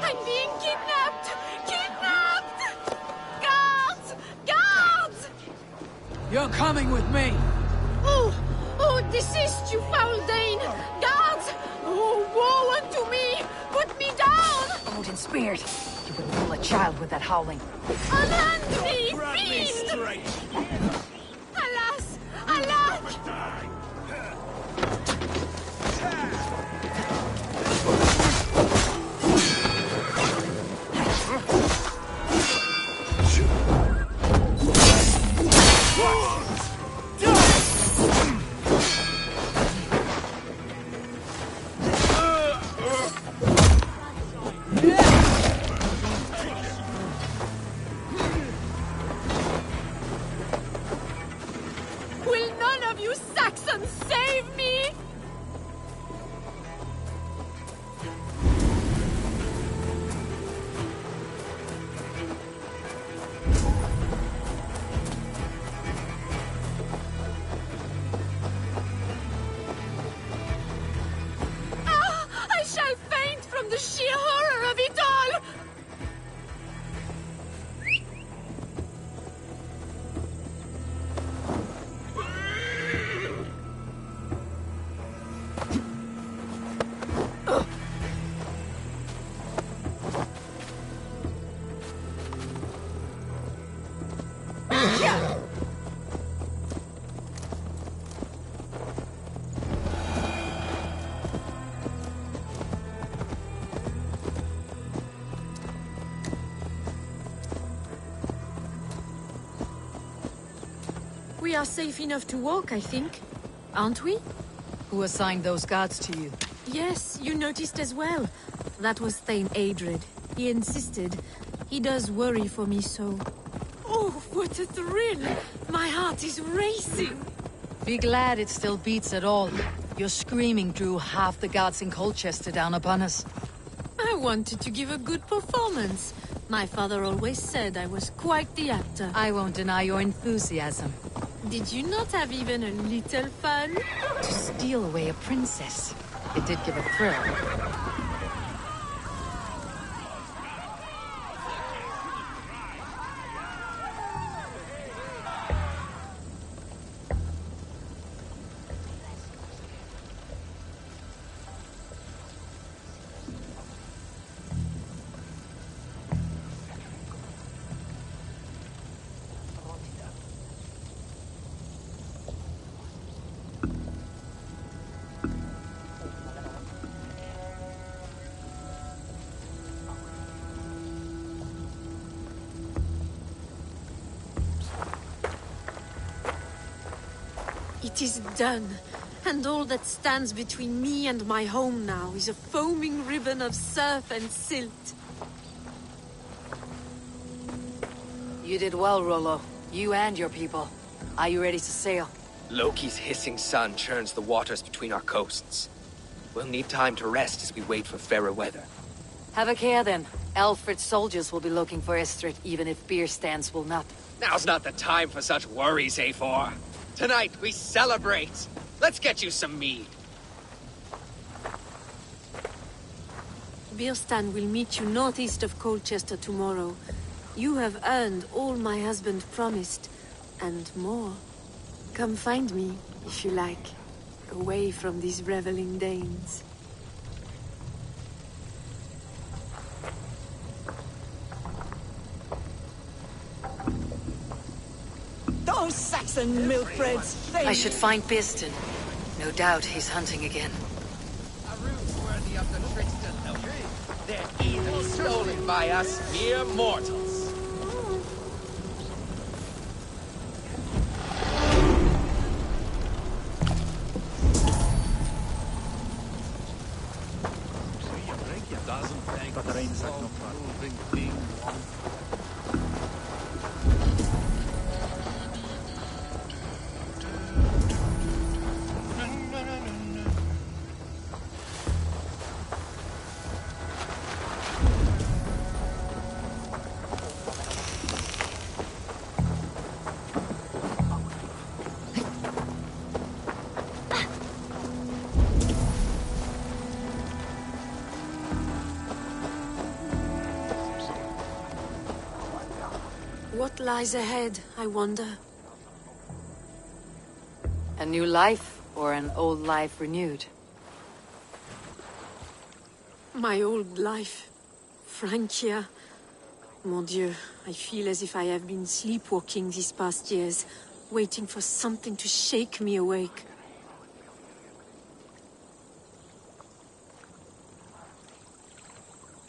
I'm being kidnapped! Kidnapped! Guards! Guards! You're coming with me! Oh, desist, you foul Dane! Guards! Oh, woe unto me! Put me down! Odin's spirit! You would kill a child with that howling. Unhand me, beast! Alas! Alas! Will none of you Saxons save me? I shall faint from the sheer horror of it all! We are safe enough to walk, I think. Aren't we? Who assigned those guards to you? Yes, you noticed as well. That was Thane Adred. He insisted. He does worry for me so. Oh, what a thrill! My heart is racing! Be glad it still beats at all. Your screaming drew half the guards in Colchester down upon us. I wanted to give a good performance. My father always said I was quite the actor. I won't deny your enthusiasm. Did you not have even a little fun? To steal away a princess. It did give a thrill. It is done, and all that stands between me and my home now is a foaming ribbon of surf and silt. You did well, Rollo. You and your people. Are you ready to sail? Loki's hissing sun churns the waters between our coasts. We'll need time to rest as we wait for fairer weather. Have a care then. Alfred's soldiers will be looking for Estrid, even if beer stands will not. Now's not the time for such worries, Eivor. Tonight, we celebrate! Let's get you some mead. Birstan will meet you northeast of Colchester tomorrow. You have earned all my husband promised, and more. Come find me, if you like, away from these reveling Danes. Those Saxon milkbreds, they... I should find Birstan. No doubt he's hunting again. A ruse worthy of the trickster Loki. They're even stolen by us mere mortals. What lies ahead, I wonder? A new life, or an old life renewed? My old life. Francia. Mon Dieu, I feel as if I have been sleepwalking these past years, waiting for something to shake me awake.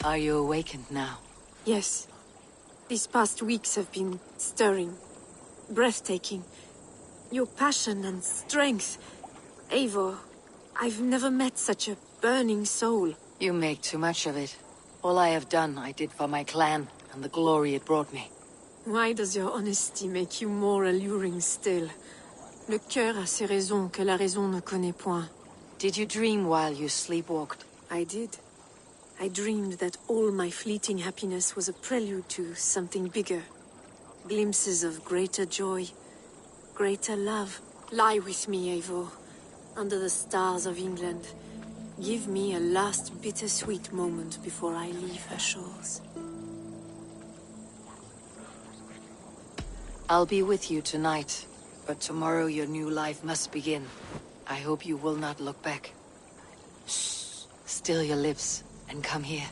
Are you awakened now? Yes. These past weeks have been stirring, breathtaking. Your passion and strength. Eivor, I've never met such a burning soul. You make too much of it. All I have done, I did for my clan, and the glory it brought me. Why does your honesty make you more alluring still? Le cœur a ses raisons que la raison ne connaît point. Did you dream while you sleepwalked? I did. I dreamed that all my fleeting happiness was a prelude to something bigger. Glimpses of greater joy, greater love. Lie with me, Eivor, under the stars of England. Give me a last bittersweet moment before I leave her shores. I'll be with you tonight, but tomorrow your new life must begin. I hope you will not look back. Shh. Still your lips. And come here.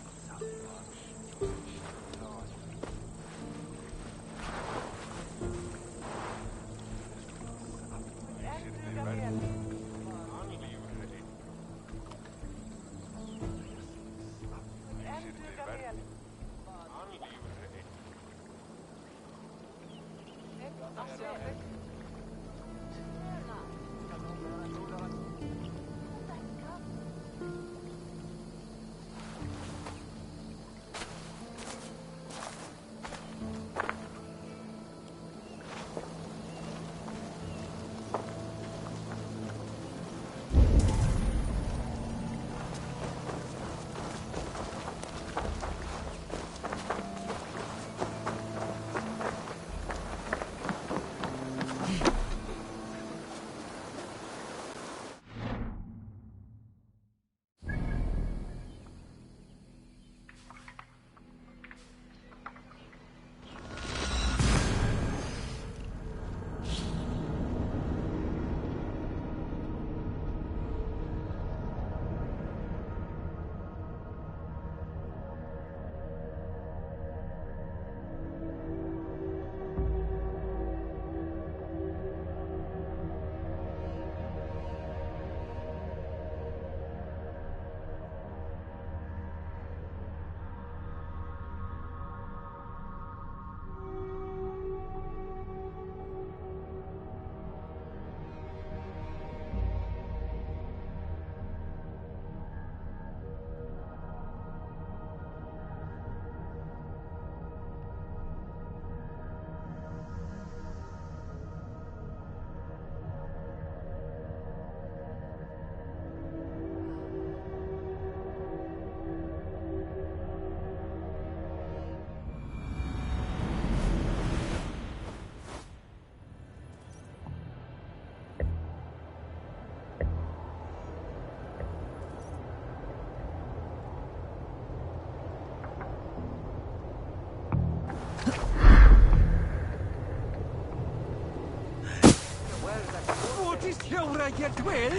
is llawra gedwel?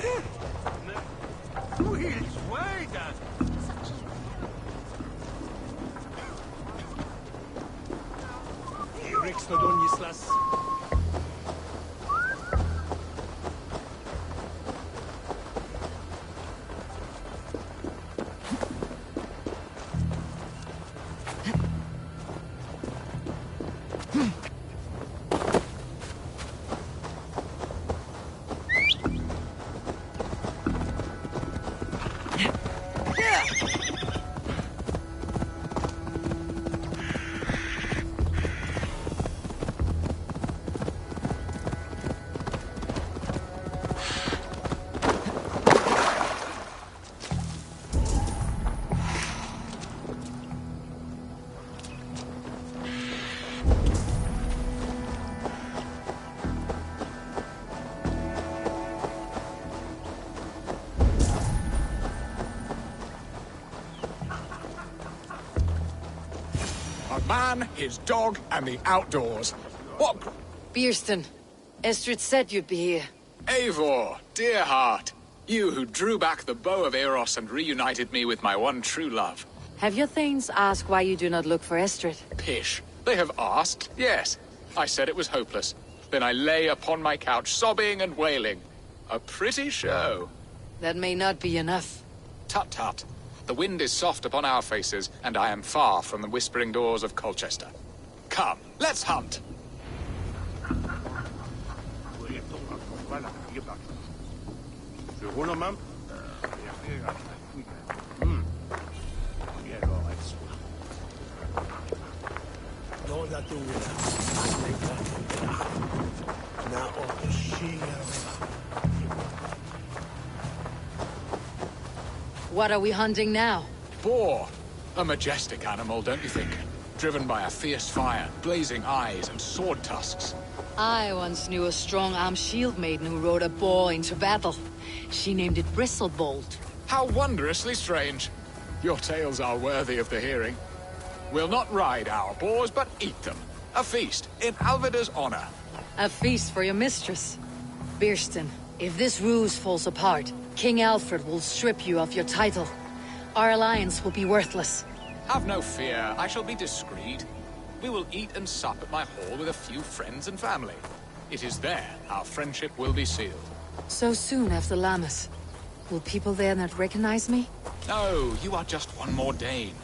Wheels wider. Rixtodonislas. Man, his dog, and the outdoors. What? Bierston, Estrid said you'd be here. Eivor, dear heart. You who drew back the bow of Eros and reunited me with my one true love. Have your thanes asked why you do not look for Estrid? Pish. They have asked, yes. I said it was hopeless. Then I lay upon my couch, sobbing and wailing. A pretty show. That may not be enough. Tut-tut. The wind is soft upon our faces, and I am far from the whispering doors of Colchester. Come, let's hunt! What are we hunting now? Boar. A majestic animal, don't you think? Driven by a fierce fire, blazing eyes, and sword tusks. I once knew a strong-armed shield maiden who rode a boar into battle. She named it Bristlebolt. How wondrously strange. Your tales are worthy of the hearing. We'll not ride our boars, but eat them. A feast, in Alvida's honor. A feast for your mistress. Bierston, if this ruse falls apart, King Alfred will strip you of your title. Our alliance will be worthless. Have no fear, I shall be discreet. We will eat and sup at my hall with a few friends and family. It is there our friendship will be sealed. So soon after Lammas. Will people there not recognize me? No, you are just one more Dane.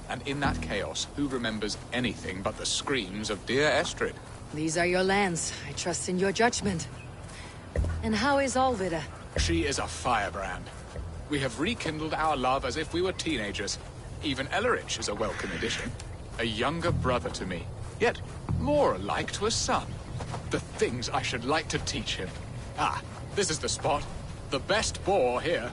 And in that chaos, who remembers anything but the screams of dear Estrid? These are your lands. I trust in your judgment. And how is Alvida? She is a firebrand. We have rekindled our love as if we were teenagers. Even Ellerich is a welcome addition. A younger brother to me, yet more alike to a son. The things I should like to teach him. Ah, this is the spot. The best boar here.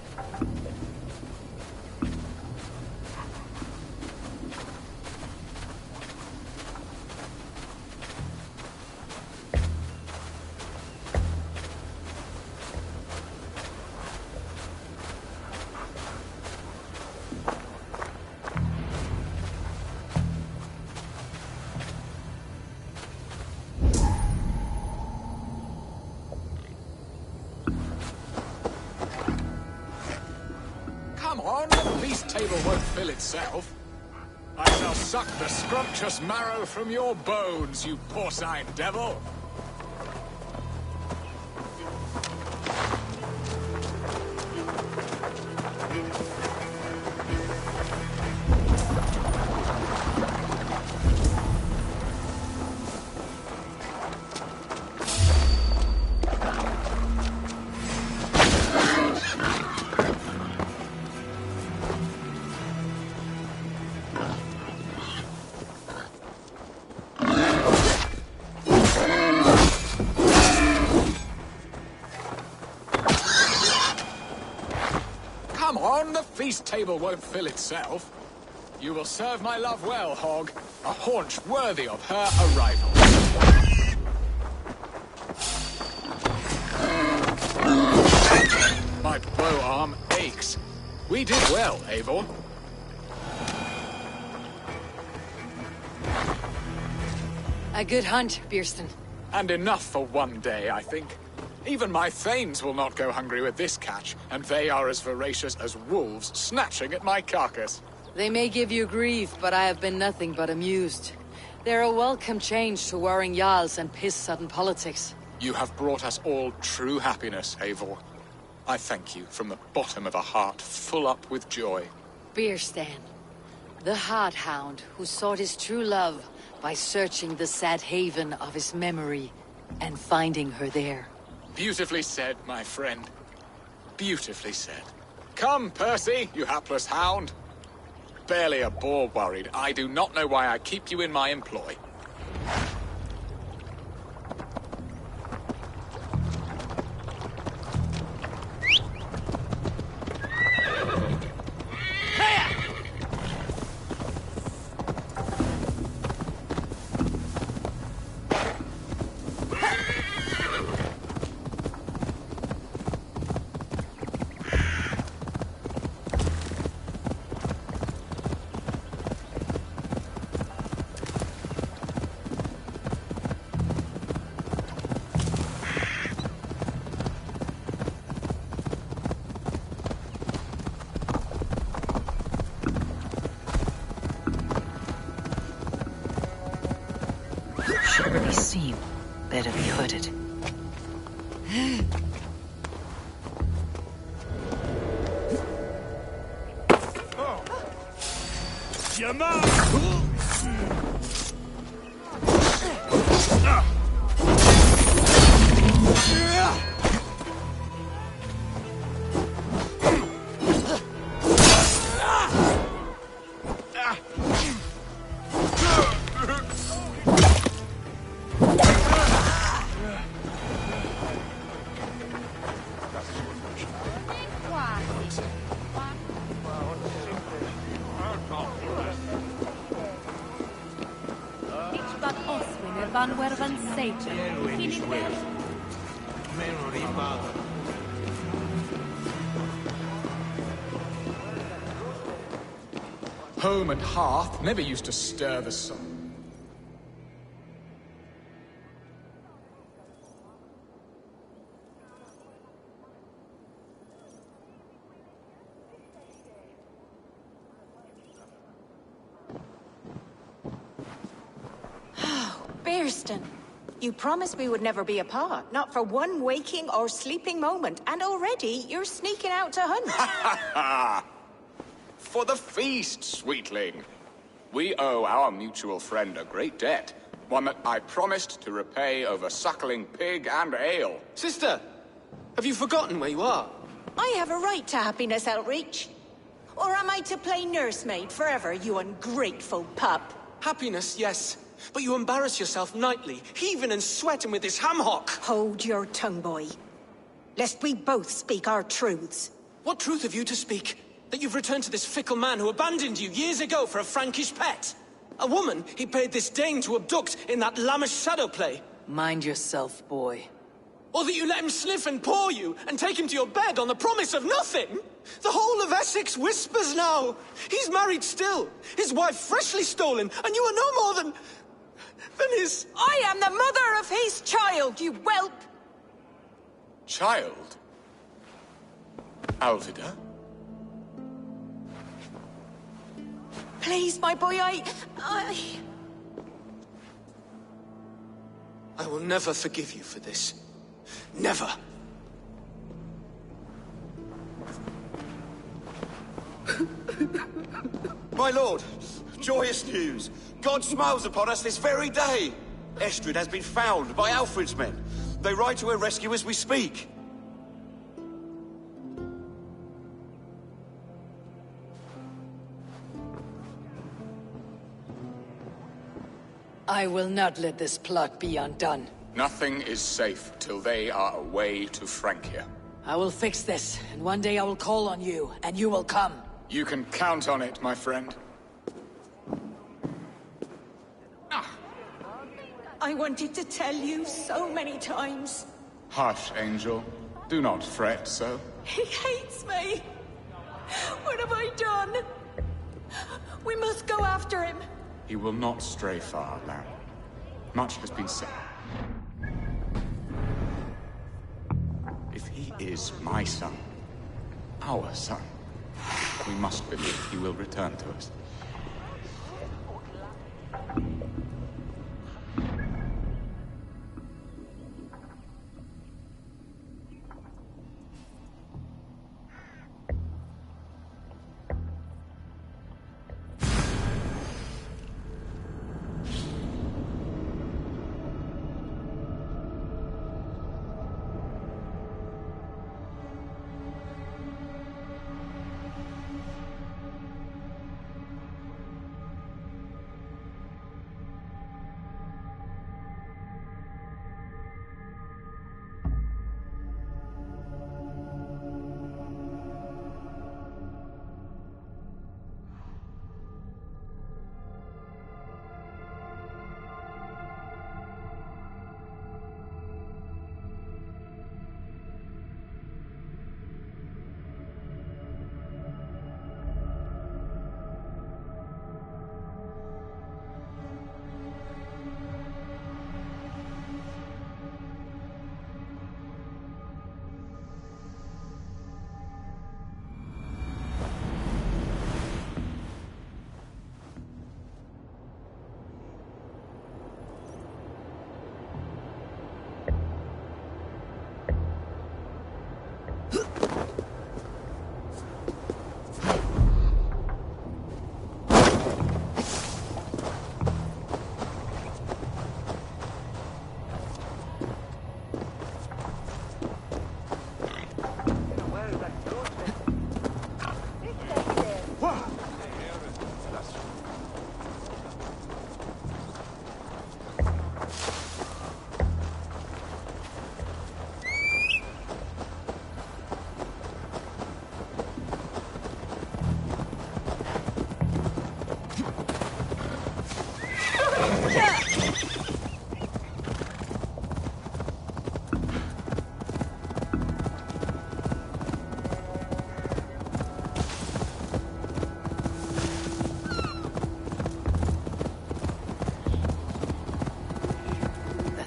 Itself. I shall suck the scrumptious marrow from your bones, you porcine devil! Feast table won't fill itself. You will serve my love well, Hog. A haunch worthy of her arrival. My bow arm aches. We did well, Eivor. A good hunt, Bierston. And enough for one day, I think. Even my thanes will not go hungry with this catch, and they are as voracious as wolves snatching at my carcass. They may give you grief, but I have been nothing but amused. They're a welcome change to warring jarls and piss-sudden politics. You have brought us all true happiness, Eivor. I thank you from the bottom of a heart full up with joy. Beerstan, the Hard Hound who sought his true love by searching the sad haven of his memory and finding her there. Beautifully said, my friend. Beautifully said. Come, Percy, you hapless hound. Barely a boar worried. I do not know why I keep you in my employ. Surely seem better be hooded. Home and hearth never used to stir the soul. Beerstan, you promised we would never be apart, not for one waking or sleeping moment, and already you're sneaking out to hunt. For the feast, sweetling. We owe our mutual friend a great debt. One that I promised to repay over suckling pig and ale. Sister, have you forgotten where you are? I have a right to happiness, Outreach. Or am I to play nursemaid forever, you ungrateful pup? Happiness, yes. But you embarrass yourself nightly, heaving and sweating with this ham hock. Hold your tongue, boy. Lest we both speak our truths. What truth have you to speak? That you've returned to this fickle man who abandoned you years ago for a Frankish pet? A woman he paid this Dane to abduct in that lammish shadow play? Mind yourself, boy. Or that you let him sniff and paw you, and take him to your bed on the promise of nothing? The whole of Essex whispers now. He's married still, his wife freshly stolen, and you are no more than his... I am the mother of his child, you whelp! Child? Alvida? Please, my boy, I will never forgive you for this. Never. My lord, joyous news. God smiles upon us this very day. Estrid has been found by Alfred's men. They ride to her rescue as we speak. I will not let this plot be undone. Nothing is safe till they are away to Francia. I will fix this, and one day I will call on you, and you will come. You can count on it, my friend. I wanted to tell you so many times. Hush, Angel. Do not fret so. He hates me. What have I done? We must go after him. He will not stray far, lamb. Much has been said. is my son. Our son. We must believe he will return to us.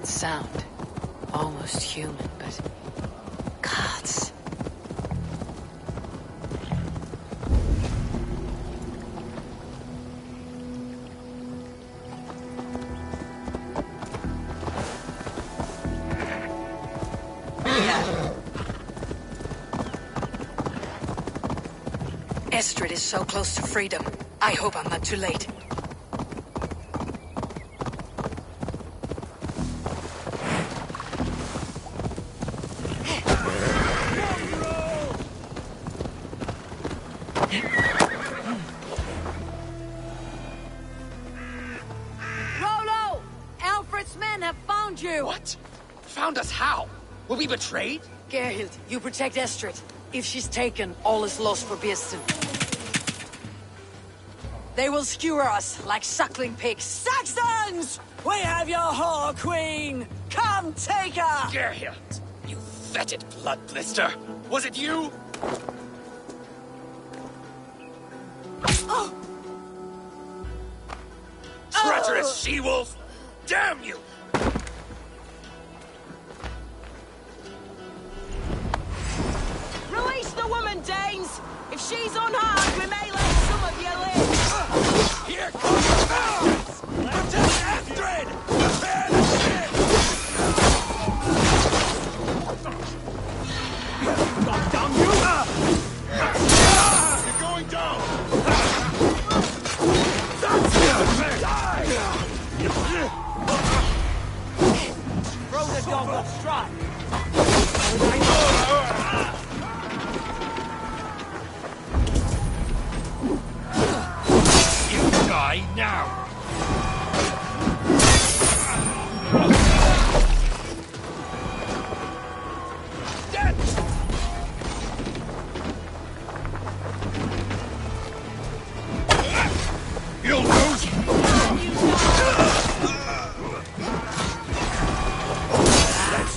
Sound. Almost human, but... gods. Estrid is so close to freedom. I hope I'm not too late. What? Found us how? Were we betrayed? Gerhild, you protect Estrid. If she's taken, all is lost for Birsten. They will skewer us like suckling pigs. Saxons! We have your whore queen! Come take her! Gerhild, you fetid blood blister! Was it you? Oh. Treacherous she-wolf! Damn you! Release the woman, Danes! If she's unharmed, we may let some of you live! Here comes the bastards! Protect Astrid! Prepare the ship! God damn you! You're going down! Throw the dog on strike! Die now! Dead! You'll lose! Let's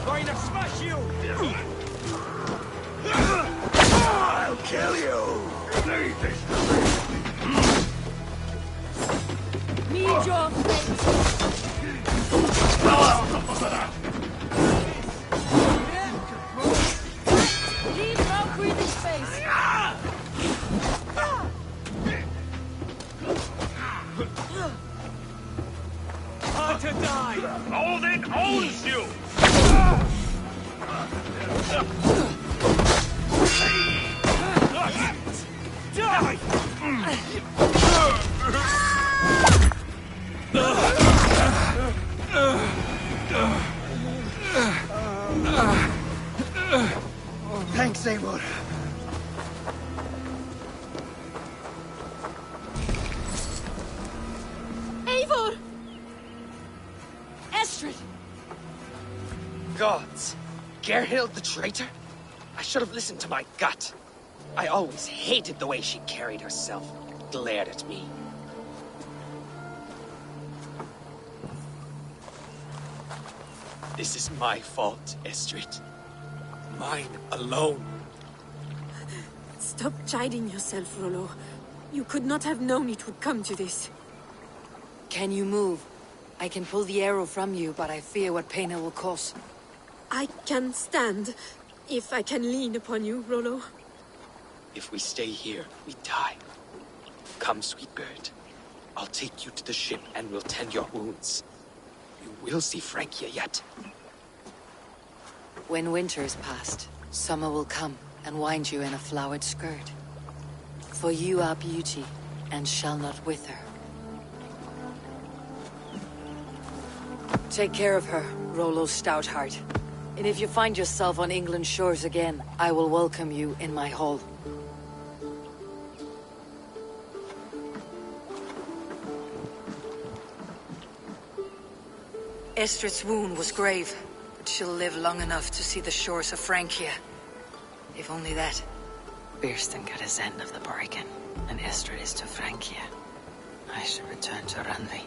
Going to smash you! I'll kill you! Leave this to me! Need your fate! Leave no breathing space! Time to die! Odin owns you! Thanks, Eivor. Eivor! Estrid! Gods! Gerhild the traitor? I should have listened to my gut. I always hated the way she carried herself, glared at me. This is my fault, Estrid. Mine alone. Stop chiding yourself, Rollo. You could not have known it would come to this. Can you move? I can pull the arrow from you, but I fear what pain it will cause. I can stand, if I can lean upon you, Rollo. If we stay here, we die. Come, sweet bird. I'll take you to the ship and we'll tend your wounds. You will see Francia yet. When winter is past, summer will come and wind you in a flowered skirt. For you are beauty, and shall not wither. Take care of her, Rollo Stoutheart. And if you find yourself on England's shores again, I will welcome you in my hall. Estrid's wound was grave, but she'll live long enough to see the shores of Francia. If only that. Birsten got his end of the bargain, and Estrid is to Francia. I should return to Randvi.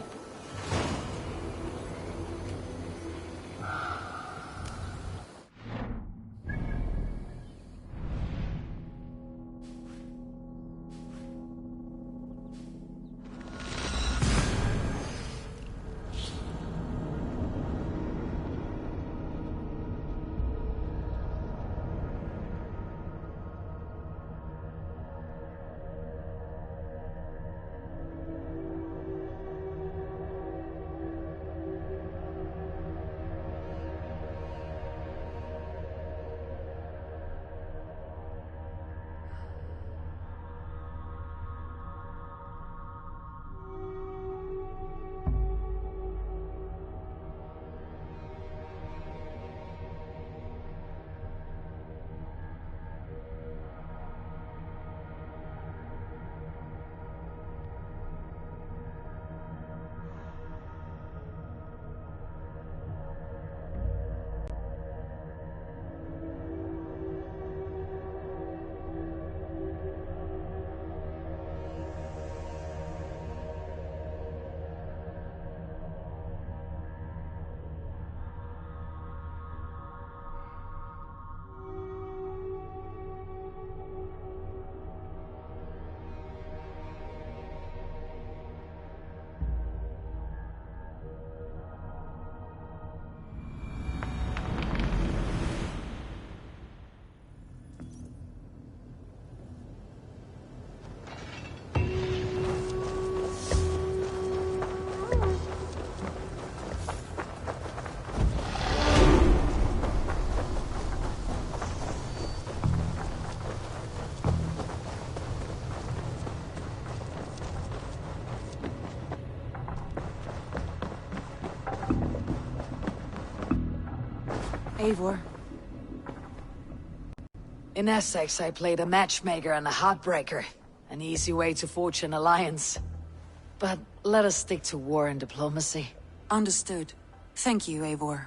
Eivor. In Essex, I played a matchmaker and a heartbreaker. An easy way to forge an alliance. But let us stick to war and diplomacy. Understood. Thank you, Eivor.